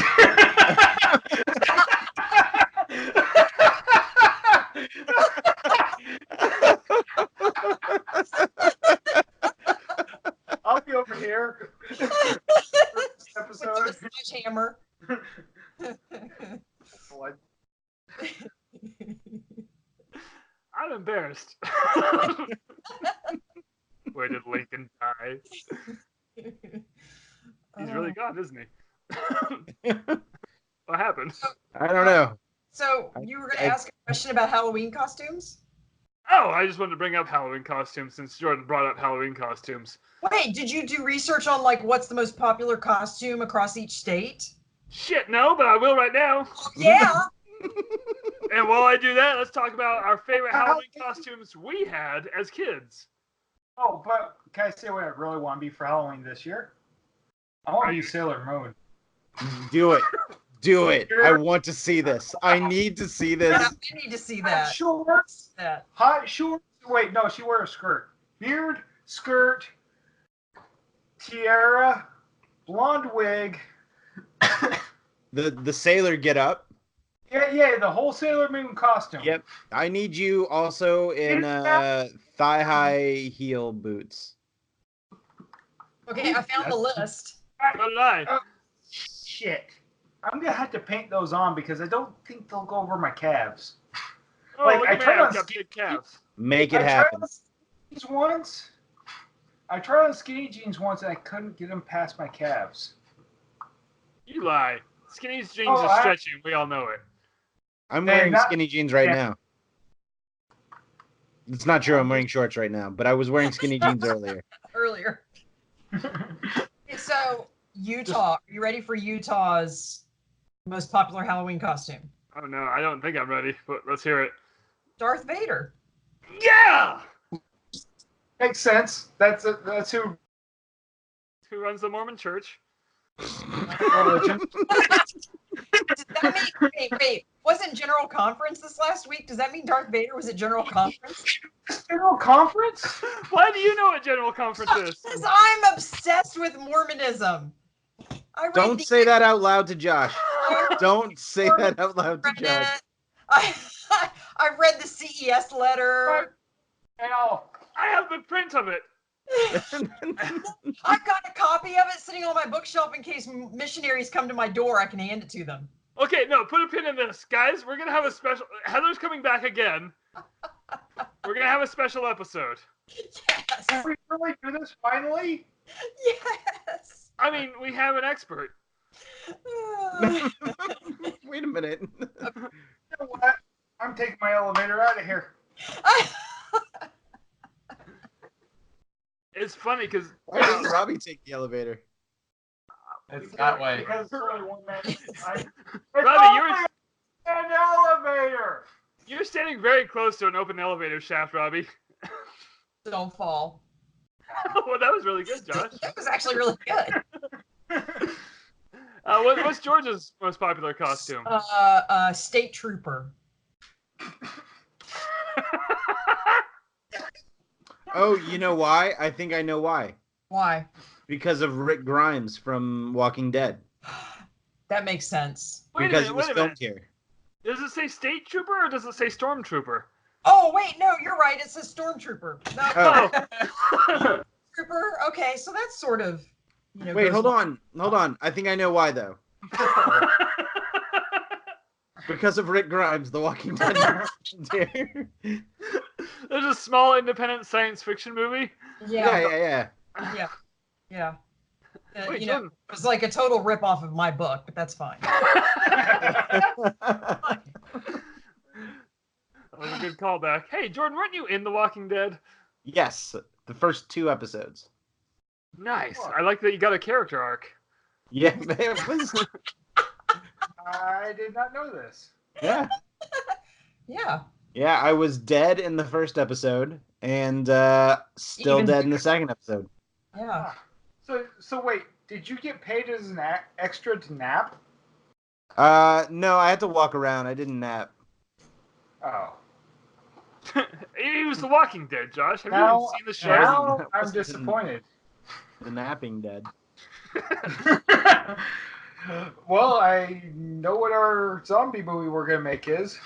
I'll be over here. This episode. Sledgehammer. I'm embarrassed. Where did Lincoln die? He's really gone, isn't he? What happened? I don't know. So you were going to ask a question about Halloween costumes? Oh, I just wanted to bring up Halloween costumes since Jordan brought up Halloween costumes. Wait, did you do research on like what's the most popular costume across each state? Shit, no, but I will right now. Yeah. And while I do that, let's talk about our favorite Halloween costumes we had as kids. Oh, but can I say what I really want to be for Halloween this year? I want to be Sailor Moon. Do it. Do it. I want to see this. I need to see this. Yeah, I need to see that. Shorts. That. Hot shorts. Wait, no, she wore a skirt. Beard, skirt, tiara, blonde wig. The sailor get up. Yeah, the whole Sailor Moon costume. Yep. I need you also in thigh-high heel boots. Okay, I found the list. No lie. Shit. I'm going to have to paint those on because I don't think they'll go over my calves. Oh, Like, look I at me, tried I've on got skinny big calves. Make it happen. I tried on skinny jeans once and I couldn't get them past my calves. You lie. Skinny jeans Oh, are stretching. We all know it. I'm They're wearing not- skinny jeans right yeah. now. It's not true. I'm wearing shorts right now, but I was wearing skinny jeans earlier. Earlier. Okay, so Utah. Are you ready for Utah's most popular Halloween costume? Oh no, I don't think I'm ready, but let's hear it. Darth Vader. Yeah! Makes sense. That's who who runs the Mormon church. Religion. Does that mean, wait, wasn't General Conference this last week? Does that mean Darth Vader was at General Conference? General Conference? Why do you know what General Conference is? Because I'm obsessed with Mormonism. Don't say that out loud to Josh. Don't say that out loud to Josh. I've read the CES letter. Hell. I have the print of it. I've got a copy of it sitting on my bookshelf in case missionaries come to my door. I can hand it to them. Okay, no, put a pin in this. Guys, we're going to have a special... Heather's coming back again. We're going to have a special episode. Yes. Can we really do this finally? Yes. I mean, we have an expert. Wait a minute. You know what? I'm taking my elevator out of here. It's funny because... Why doesn't Robbie take the elevator? It's that way. Because it's only one man. Robbie, An elevator! you're standing very close to an open elevator shaft, Robbie. Don't fall. Well, that was really good, Josh. That was actually really good. What's George's most popular costume? State Trooper. Oh, you know why? I think I know why. Why? Because of Rick Grimes from Walking Dead. That makes sense. Because it was filmed here. Does it say State Trooper or does it say Stormtrooper? Oh, wait, no, you're right. It says Stormtrooper. No. Oh. Trooper? Okay, so that's sort of... You know, Wait, hold on. I think I know why, though. Because of Rick Grimes, The Walking Dead. There's a small independent science fiction movie. Yeah. Wait, You know, Jordan. it was like a total rip-off of my book, but that's fine. That was a good callback. Hey, Jordan, weren't you in The Walking Dead? Yes, the first 2 episodes. Nice. I like that you got a character arc. Yeah, it was. I did not know this. Yeah. Yeah. Yeah, I was dead in the first episode, and still Even dead in the second episode. Yeah. So wait, did you get paid as an extra to nap? No, I had to walk around. I didn't nap. Oh. He was The Walking Dead, Josh. Have you Now- even seen the show? Now I'm disappointed. The napping dead. Well, I know what our zombie movie we're gonna make is.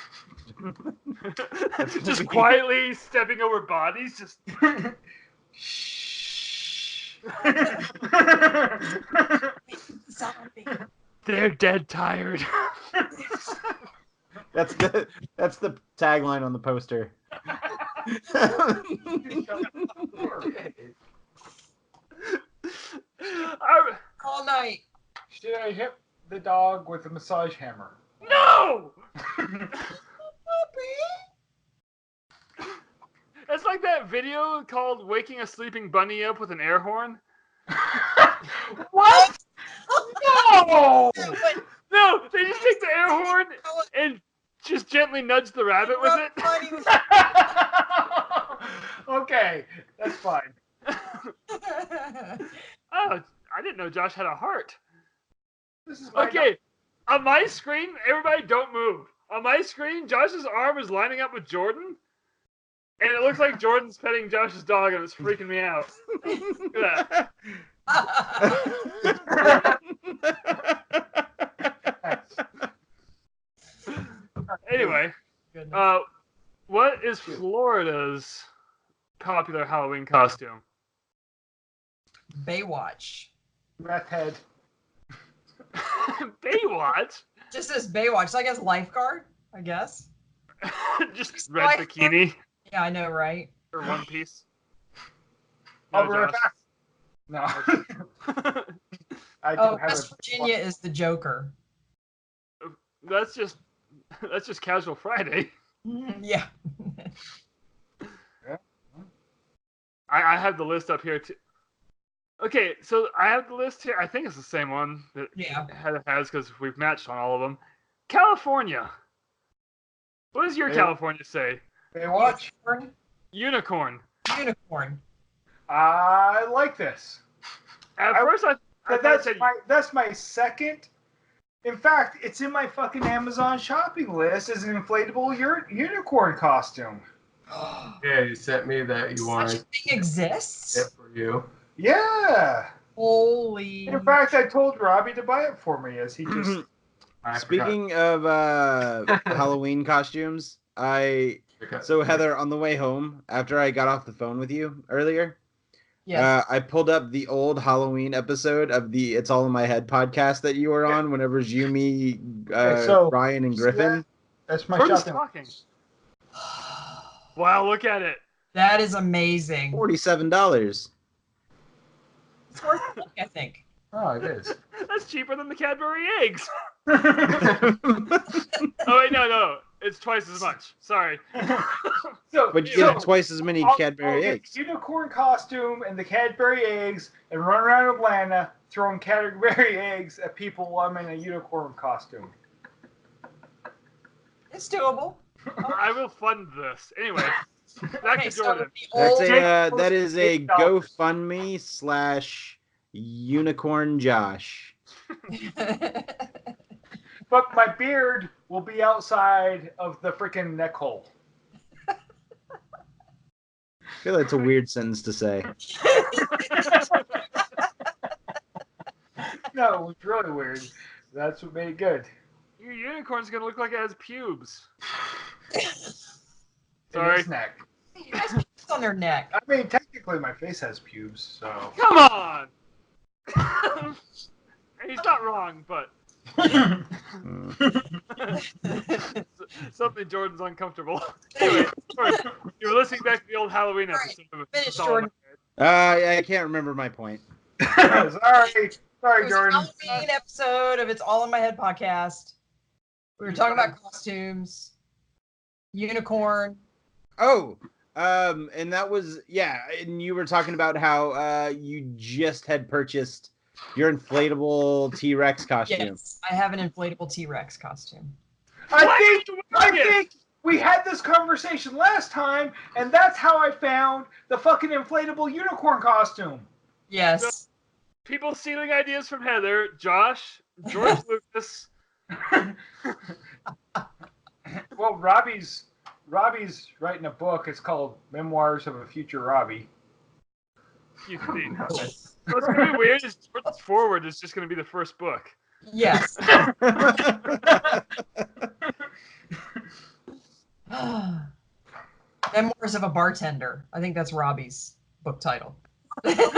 Just quietly stepping over bodies, just... Shh. Zombie. They're dead tired. That's the tagline on the poster. All night. Should I hit the dog with a massage hammer? No! It's like that video called Waking a Sleeping Bunny Up with an Air Horn. What? No! No, they just take the air horn and just gently nudge the rabbit with it. Okay, that's fine. Oh, I didn't know Josh had a heart. This is my Okay, on my screen, everybody don't move. On my screen, Josh's arm is lining up with Jordan, and it looks like Jordan's petting Josh's dog, and it's freaking me out. Look at that. Anyway, what is Florida's popular Halloween costume? Baywatch. Meth head. Baywatch? Just as Baywatch. So I guess lifeguard, I guess. Just red bikini Yeah, I know, right? or one piece. I'll No, be right Josh. back. No. I don't have West Virginia is the Joker. That's just casual Friday. Yeah. I have the list up here too. Okay, so I have the list here. I think it's the same one that Yeah. Heather has because we've matched on all of them. California. What does your Hey. California say? Baywatch. Unicorn. Unicorn. I like this. At first, I that's my second. In fact, it's in my fucking Amazon shopping list as an inflatable unicorn costume. Yeah, you sent me that you wanted. Such a thing exists? It for you. Yeah. Holy. In fact, I told Robbie to buy it for me as he just. Speaking of Halloween costumes, so Heather, on the way home after I got off the phone with you earlier, Yes. I pulled up the old Halloween episode of the It's All in My Head podcast that you were on. Whenever it's you, me, Ryan, and Griffin. That's my Jordan's shopping. talking. Wow, look at it. That is amazing. $47. It's worth it, I think. Oh, it is. That's cheaper than the Cadbury eggs. Oh wait, no, it's twice as much. Sorry. But you get twice as many Cadbury eggs. Unicorn costume and the Cadbury eggs, and run around Atlanta throwing Cadbury eggs at people while I'm in a unicorn costume. It's doable. I will fund this. Anyway, back to Jordan. That is a GoFundMe / Unicorn Josh. But my beard will be outside of the freaking neck hole. I feel that's a weird sentence to say. No, it's really weird. That's what made it good. Your unicorn's gonna look like it has pubes. Sorry. His neck. It has pubes on their neck. I mean, technically my face has pubes, so. Come on! He's not wrong, but. Something Jordan's uncomfortable. Anyway, Jordan, you were listening back to the old Halloween episode. Finish, Jordan. I can't remember my point. Sorry, It was Jordan. a Halloween episode of It's All in My Head podcast. We were talking about costumes, unicorn. Oh, and that was, and you were talking about how you just had purchased your inflatable T-Rex costume. Yes, I have an inflatable T-Rex costume. I think we had this conversation last time, and that's how I found the fucking inflatable unicorn costume. Yes. So, people stealing ideas from Heather, Josh, George Lucas. Well, Robbie's writing a book. It's called Memoirs of a Future Robbie. You see. What's going to be weird is Jordan's Forward is just going to be the first book. Yes. Memoirs of a Bartender. I think that's Robbie's book title. Memoirs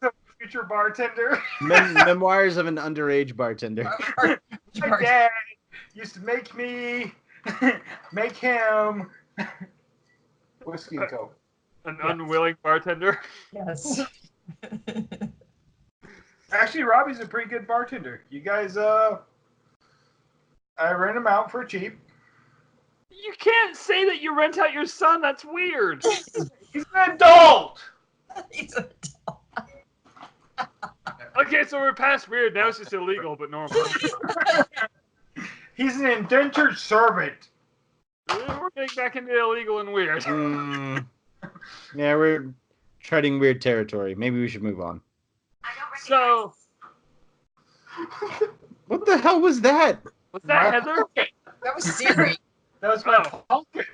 of a Future Bartender. Memoirs of an Underage Bartender. My dad used to make me, make him, whiskey and coke. An unwilling bartender. Yes. Actually, Robbie's a pretty good bartender. You guys, I rent him out for cheap. You can't say that you rent out your son. That's weird. He's an adult. He's an adult. Okay, so we're past weird. Now it's just illegal, but normal. He's an indentured servant. We're getting back into illegal and weird. Yeah, we're treading weird territory. Maybe we should move on. So, what the hell was that? was that Heather? That was Siri. That was my pocket.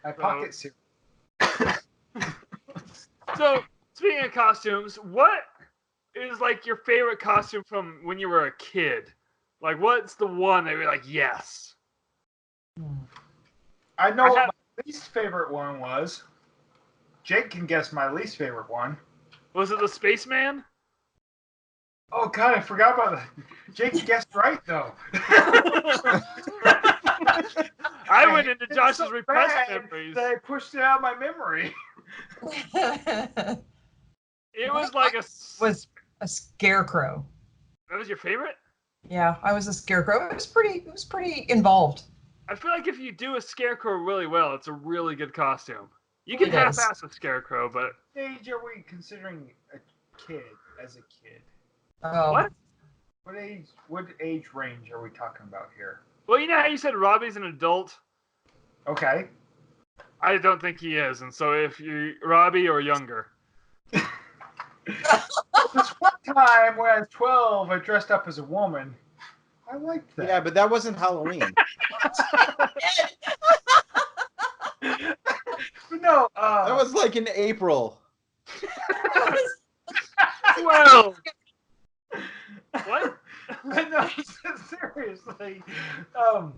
My pocket Siri. So, speaking of costumes, what is like your favorite costume from when you were a kid? Like, what's the one that you're like, yes? I know what my least favorite one was. Jake can guess my least favorite one. Was it the Spaceman? Oh God, I forgot about that. Jake guessed right though. I went into Josh's repressed memories. That I pushed it out of my memory. It was like was a scarecrow. That was your favorite? Yeah, I was a scarecrow. It was pretty involved. I feel like if you do a scarecrow really well, it's a really good costume. You can half-ass a scarecrow, but... What age are we considering a kid as a kid? Oh. What? What age range are we talking about here? Well, you know how you said Robbie's an adult? Okay. I don't think he is, and so if you Robbie or younger. This one time when I was 12, I dressed up as a woman. I liked that. Yeah, but that wasn't Halloween. No, That was like in April. Well, what? No, seriously. God,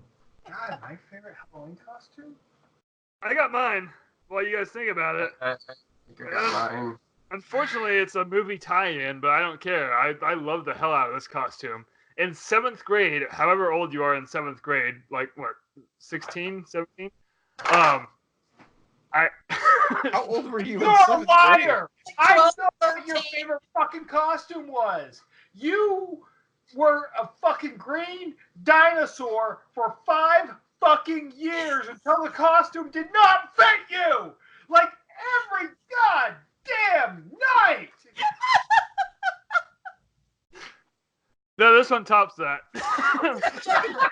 my favorite Halloween costume? I got mine. While you guys think about it. I think I got mine. Unfortunately, it's a movie tie-in, but I don't care. I love the hell out of this costume. In 7th grade, however old you are in 7th grade, like what, 16, 17? I How old were you in You're a 7th grade? liar! I know 12, what your 13. favorite fucking costume was. You were a fucking green dinosaur for 5 fucking years until the costume did not fit you! Like every goddamn night! No, this one tops that. Checking the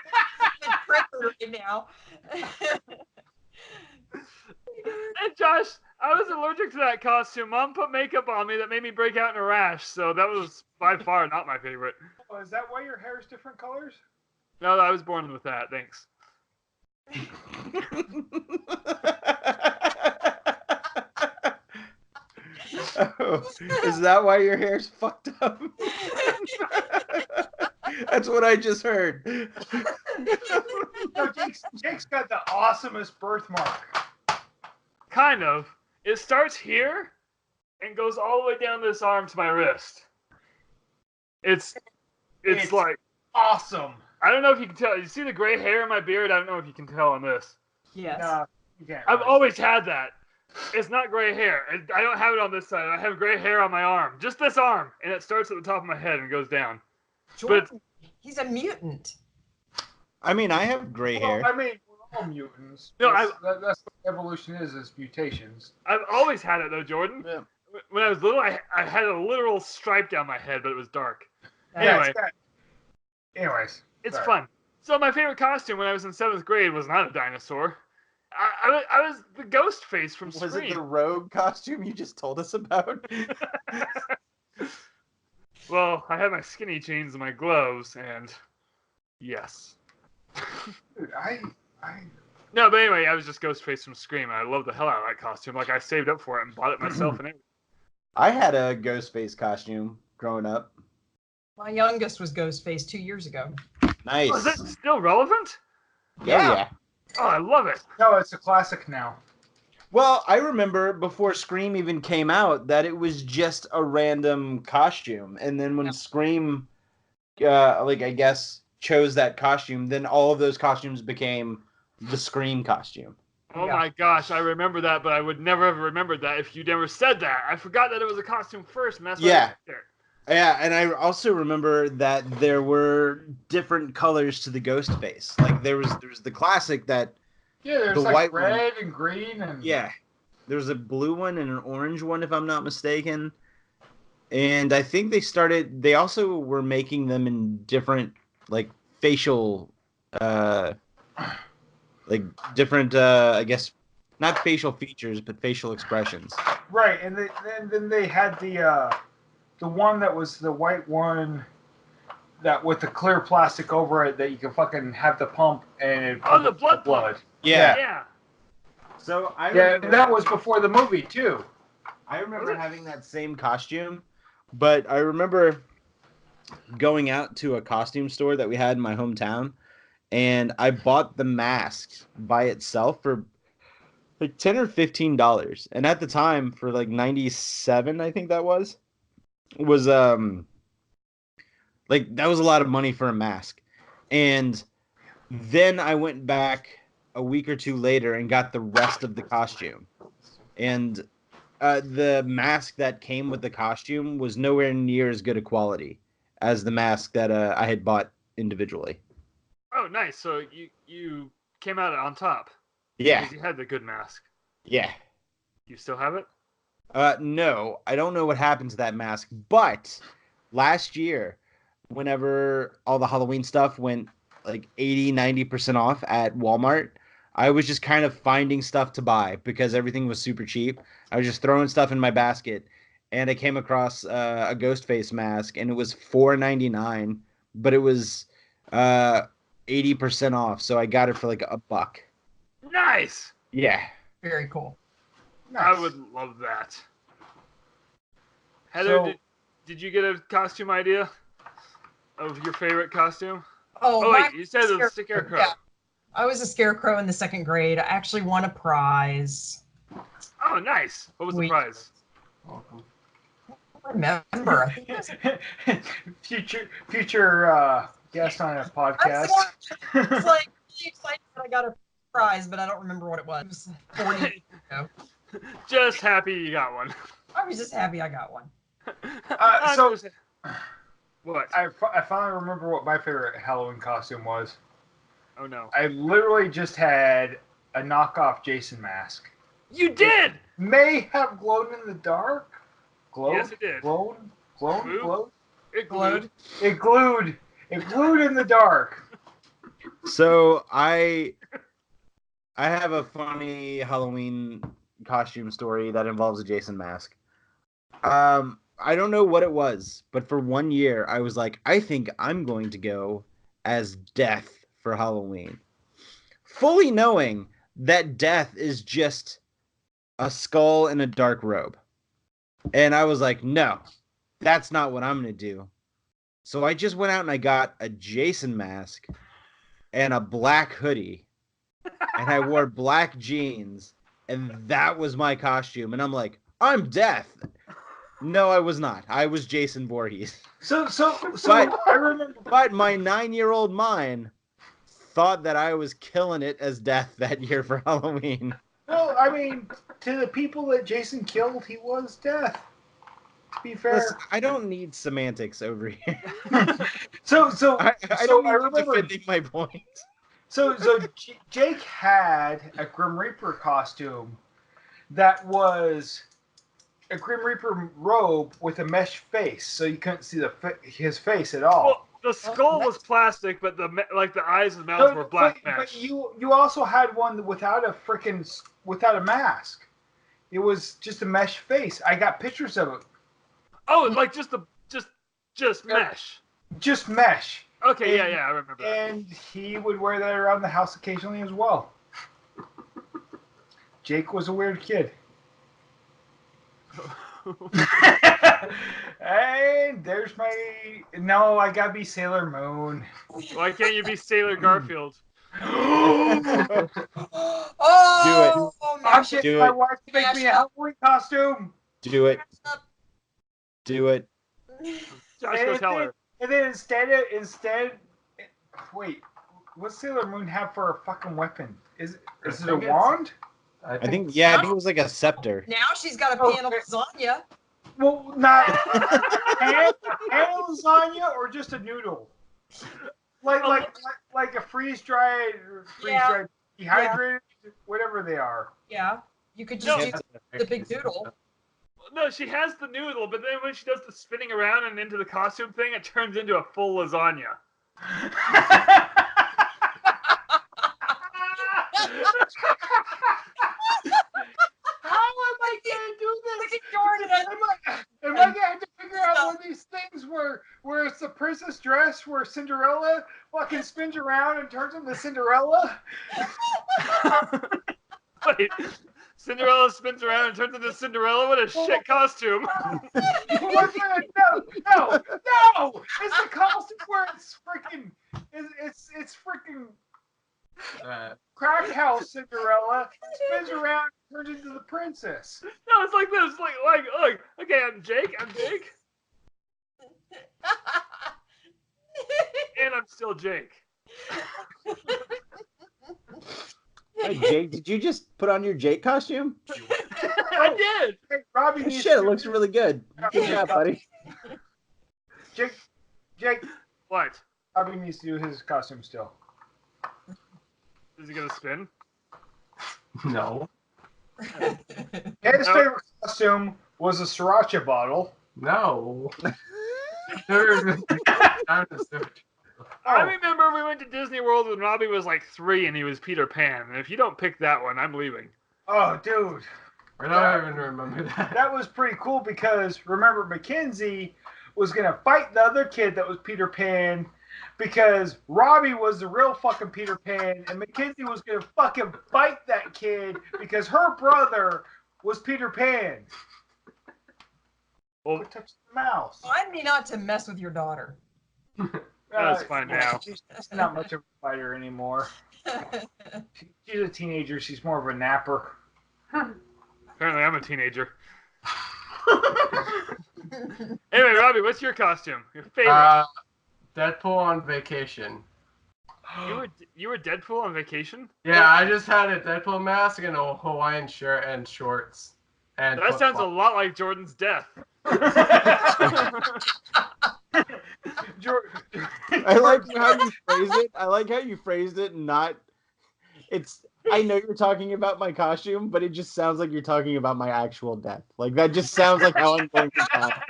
printer right now. And Josh, I was allergic to that costume. Mom put makeup on me that made me break out in a rash, so that was by far not my favorite. Oh, is that why your hair is different colors? No, I was born with that. Thanks. Oh, is that why your hair's fucked up? That's what I just heard. No, Jake's got the awesomest birthmark. Kind of. It starts here and goes all the way down this arm to my wrist. It's like awesome. I don't know if you can tell. You see the gray hair in my beard? I don't know if you can tell on this. Yes. No, you can't. I've always had that. It's not gray hair. I don't have it on this side. I have gray hair on my arm. Just this arm. And it starts at the top of my head and goes down. Jordan, he's a mutant. I mean, I have gray hair. I mean, we're all mutants. No, that's what evolution is mutations. I've always had it, though, Jordan. Yeah. When I was little, I had a literal stripe down my head, but it was dark. Yeah, Anyway. Anyways. It's sorry. fun. So my favorite costume when I was in 7th grade was not a dinosaur. I was the ghost face from Was Scream. it the rogue costume you just told us about? Well, I had my skinny jeans and my gloves, and yes. Dude, No, but anyway, I was just Ghostface from Scream. And I love the hell out of that costume. Like, I saved up for it and bought it myself and everything. I had a Ghostface costume growing up. My youngest was Ghostface 2 years ago. Nice. Oh, is it still relevant? Yeah. Oh, I love it. No, it's a classic now. Well, I remember before Scream even came out that it was just a random costume. And then when Scream, I guess, chose that costume, then all of those costumes became the Scream costume. Oh my gosh, I remember that, but I would never have remembered that if you never said that. I forgot that it was a costume first, and that's why I picked it. Yeah, and I also remember that there were different colors to the ghost face. Like there was the classic that there's the like white red one. and green and there was a blue one and an orange one if I'm not mistaken. And I think they also were making them in different like facial different I guess not facial features but facial expressions. Right, and then they had the one that was the white one that with the clear plastic over it that you can fucking have the pump and it pump the blood pump. Yeah. So that was before the movie too. I remember having that same costume, but I remember going out to a costume store that we had in my hometown, and I bought the mask by itself for like $10 or $15, and at the time for like 97, I think that was like that was a lot of money for a mask. And then I went back a week or two later and got the rest of the costume. And the mask that came with the costume was nowhere near as good a quality as the mask that I had bought individually. Oh, nice. So you came out on top. Yeah. Because you had the good mask. Yeah. You still have it? No, I don't know what happened to that mask, but last year, whenever all the Halloween stuff went like 80-90% off at Walmart, I was just kind of finding stuff to buy because everything was super cheap. I was just throwing stuff in my basket, and I came across a Ghostface mask, and it was $4.99, but it was 80% off, so I got it for like $1. Nice. Yeah. Very cool. I would love that. Heather, So- did you get a costume idea of your favorite costume? Oh, Oh, wait, mine you said the was Scarecrow. Yeah. I was a scarecrow in the 2nd grade. I actually won a prize. Oh, nice. What was the Sweet. prize? Welcome. I don't remember. I think it was future guest on a podcast. I was like really excited that I got a prize, but I don't remember what it was. It was 40 years ago. Just happy you got one. I was just happy I got one. So What? I finally remember what my favorite Halloween costume was. Oh, no. I literally just had a knockoff Jason mask. You did! May have glowed in the dark. Glowed? Yes, it did. Glowed? Glowed? Glowed? Glowed? It glowed. It glued. It glued in the dark. So I have a funny Halloween costume story that involves a Jason mask. I don't know what it was, but for 1 year I was like, I think I'm going to go as Death for Halloween, fully knowing that Death is just a skull in a dark robe. And I was like, no, that's not what I'm going to do. So I just went out and I got a Jason mask and a black hoodie, and I wore black jeans, and that was my costume. And I'm like, I'm Death. No, I was not. I was Jason Voorhees. So But- I remember. But my 9-year-old mind thought that I was killing it as Death that year for Halloween. Well, I mean, to the people that Jason killed, he was Death. To be fair. Listen, I don't need semantics over here. So I So don't I need you remember- defending my point. So Jake had a Grim Reaper costume that was a Grim Reaper robe with a mesh face, so you couldn't see his face at all. Well, the skull was plastic, but the eyes and mouth were black but mesh. you also had one without a mask. It was just a mesh face. I got pictures of it. Oh, like just mesh. Just mesh. Okay, And- yeah, I remember that. And he would wear that around the house occasionally as well. Jake was a weird kid. And there's my... No, I gotta be Sailor Moon. Why can't you be Sailor Garfield? Oh, I'm getting Do my it. wife to make me a Halloween costume. Do it. Do it. Josh, go tell her. And then instead, wait, what Sailor Moon have for a fucking weapon? Is it a think it's- wand? I think it was like a scepter. Now she's got a Oh, pan of lasagna. Well, not pan lasagna or just a noodle, like a freeze dried, dehydrated, whatever they are. Yeah. You could just No. do the big doodle. No, she has the noodle, but then when she does the spinning around and into the costume thing, it turns into a full lasagna. How am I gonna do this? Look at Jordan. Am I gonna have to figure out one of these things where it's the princess dress where Cinderella fucking spins around and turns into Cinderella? Wait, Cinderella spins around and turns into Cinderella? What a shit costume. What's that? No! It's the costume where it's freaking crack house Cinderella spins around and turns into the princess. No, it's like this. Like, okay, I'm Jake. And I'm still Jake. Hey, Jake, did you just put on your Jake costume? I did. Hey, Robbie Oh, needs shit, it to- looks really good. Good job, buddy. Jake, What? Robbie needs to do his costume still. Is he gonna spin? No. His favorite costume was a sriracha bottle. No. Never been time to search. I remember we went to Disney World when Robbie was like 3 and he was Peter Pan. And if you don't pick that one, I'm leaving. Oh, dude. I don't even remember that. That was pretty cool because remember Mackenzie was gonna fight the other kid that was Peter Pan because Robbie was the real fucking Peter Pan and Mackenzie was gonna fucking fight that kid because her brother was Peter Pan. Well, Touch the mouse. Remind me not to mess with your daughter. That's fine now. She's not much of a fighter anymore. She's a teenager. She's more of a napper. Apparently, I'm a teenager. Anyway, Robbie, what's your costume? Your favorite? Deadpool on vacation. You were Deadpool on vacation? Yeah, I just had a Deadpool mask and a Hawaiian shirt and shorts. And That sounds a lot like Jordan's death. I like how you phrase it. I like how you phrased it. Not, it's. I know you're talking about my costume, but it just sounds like you're talking about my actual death. Like that just sounds like how I'm going to die.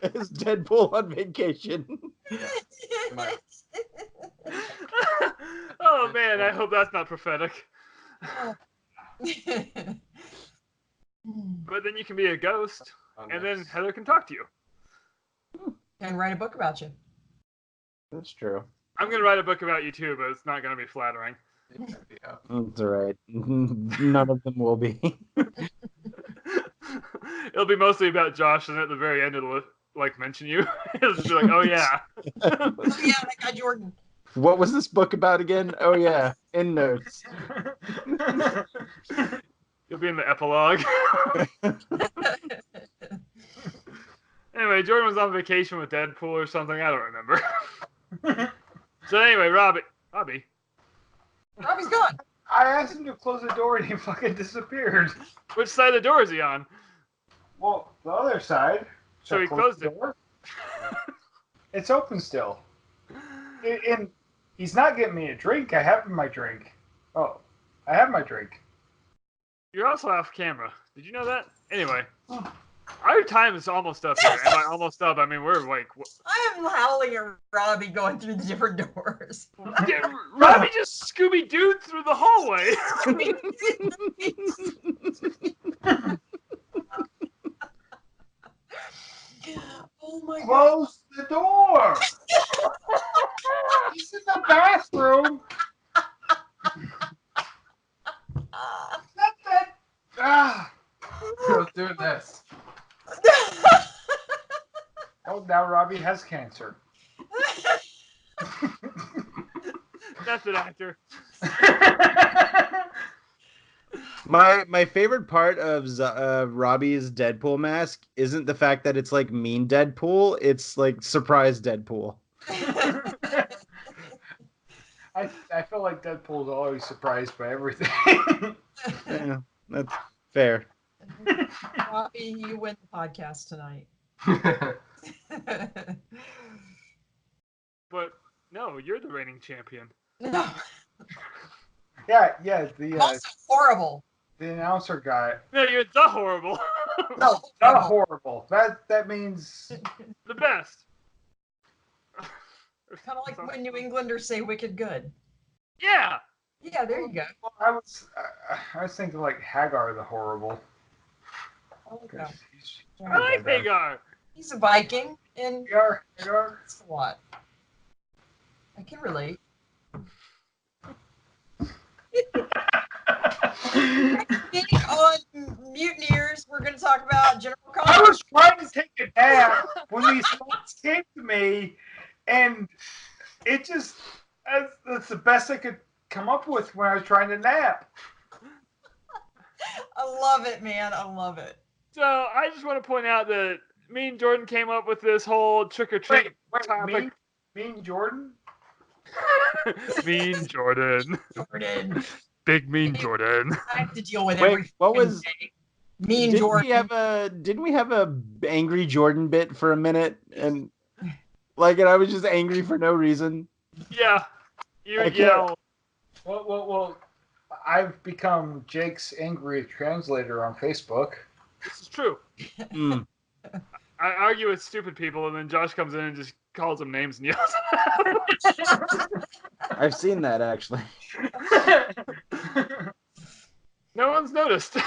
It's Deadpool on vacation. Oh man, I hope that's not prophetic. But then you can be a ghost, and then Heather can talk to you. And write a book about you. That's true. I'm gonna write a book about you too, but it's not gonna be flattering. That's all right. None of them will be. It'll be mostly about Josh, and at the very end, it'll like mention you. It'll just be like, "Oh yeah." Oh yeah, that guy Jordan. What was this book about again? Oh yeah, in notes. You'll be in the epilogue. Anyway, Jordan was on vacation with Deadpool or something. I don't remember. So anyway, Robbie's gone. I asked him to close the door and he fucking disappeared. Which side of the door is he on? Well, the other side. So he closed it. It's open still. And he's not getting me a drink. I have my drink. Oh, I have my drink. You're also off camera. Did you know that? Anyway. Our time is almost up here. And by almost up, I mean we're like... I am howling at Robbie going through the different doors. Yeah, Robbie just Scooby-Dooed through the hallway. Oh my god. Close the door! He's in the bathroom! Girls doing this. Oh, now Robbie has cancer. That's an actor. My favorite part of Robbie's Deadpool mask isn't the fact that it's like mean Deadpool. It's like surprise Deadpool. I feel like Deadpool's always surprised by everything. Yeah, that's fair. Robbie, you win the podcast tonight. But no, you're the reigning champion. No. Yeah, the Also horrible. the announcer guy. No, you're the horrible. No, not horrible. That means The best. Kind of like when New Englanders say wicked good. Yeah. Yeah, there you go. well, I was thinking like Hagar the horrible. Okay. I like Hagar. He's a Viking, and Hagar. that's a lot. I can relate. On Mutineers, we're going to talk about General I Connor. was trying to take a nap when these thoughts came to me, and it just that's the best I could come up with when I was trying to nap. I love it, man. I love it. So I just want to point out that me and Jordan came up with this whole trick or treat topic. Mean Jordan? Mean Jordan. Jordan. Big mean Jordan. I have to deal with Wait, every what was- day. Mean Didn't Jordan. didn't we have a angry Jordan bit for a minute? And I was just angry for no reason. Yeah. You I can't- yell. Well, I've become Jake's angry translator on Facebook. This is true. Mm. I argue with stupid people, and then Josh comes in and just calls them names and yells. I've seen that actually. No, No one's noticed.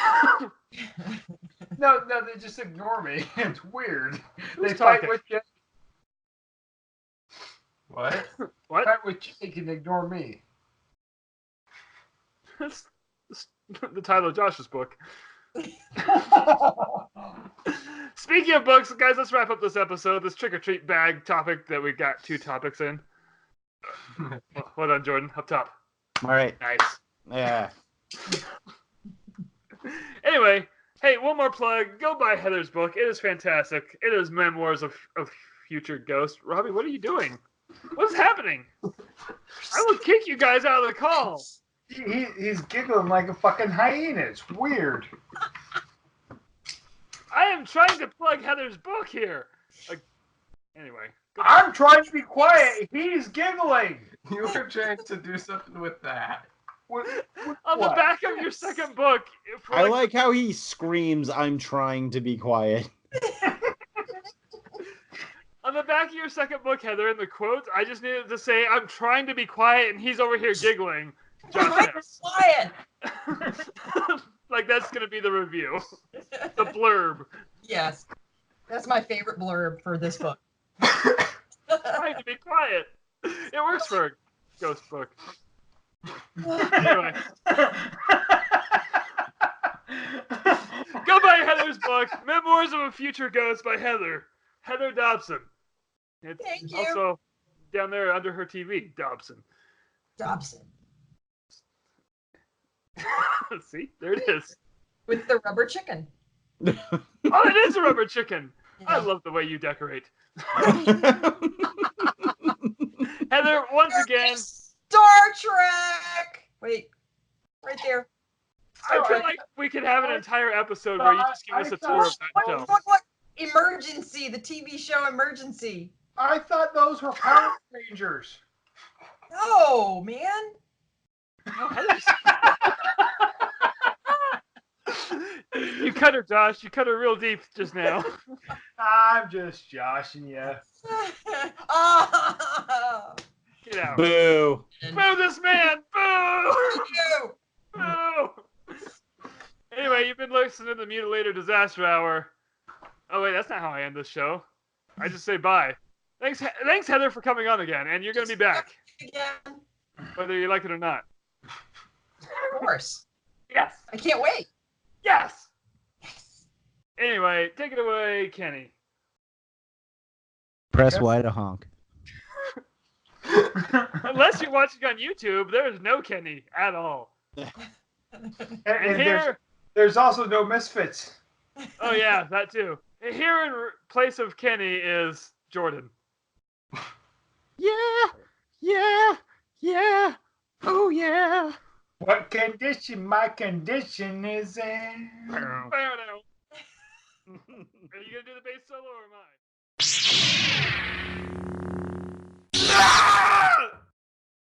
No, they just ignore me. It's weird. Who's They fight talking? with Jake. What? What? Fight with Jake and ignore me. That's the title of Josh's book. Speaking of books, guys, let's wrap up this episode. This trick-or-treat bag topic that we got 2 topics in. Well done, Jordan. Up top. All right. Nice. Yeah. Anyway, hey, one more plug. Go buy Heather's book. It is fantastic. It is Memoirs of Future Ghost. Robbie, what are you doing? What's happening? I will kick you guys out of the call. He's giggling like a fucking hyena. It's weird. I am trying to plug Heather's book here. Anyway. I'm trying to be quiet. He's giggling. You were trying to do something with that. On the back of your second book. I like how he screams, "I'm trying to be quiet." On the back of your second book, Heather, in the quotes, I just needed to say, "I'm trying to be quiet," and he's over here giggling. I'm quiet. Like that's gonna be the review, the blurb. Yes, that's my favorite blurb for this book. Trying to be quiet. It works for a ghost book. Anyway, go buy Heather's book, Memoirs of a Future Ghost by Heather Dobson. It's Thank you. also down there under her TV, Dobson. See, there it is. With the rubber chicken. Oh, it is a rubber chicken. Yeah. I love the way you decorate. Heather, once again, Star Trek. Wait, right there. I feel like we could have an entire episode where you just give us a tour of that show. Look. Emergency, the TV show Emergency. I thought those were Power Rangers. No, man. Oh, Heather's... You cut her, Josh. You cut her real deep just now. I'm just joshing you. Oh. Get out. Boo. Boo this man. Boo. You. Boo. Anyway, you've been listening to the Mutilator Disaster Hour. Oh, wait, that's not how I end this show. I just say bye. Thanks, Heather, for coming on again, and you're going to be back, Again. whether you like it or not. Of course. Yes. I can't wait. Yes. Anyway, take it away, Kenny. Press Y to honk. Unless you're watching on YouTube, there's no Kenny at all. And here, there's also no Misfits. oh yeah, that too. And here in place of Kenny is Jordan. Yeah. Oh yeah. What condition my condition is in? Are you gonna do the bass solo or am I?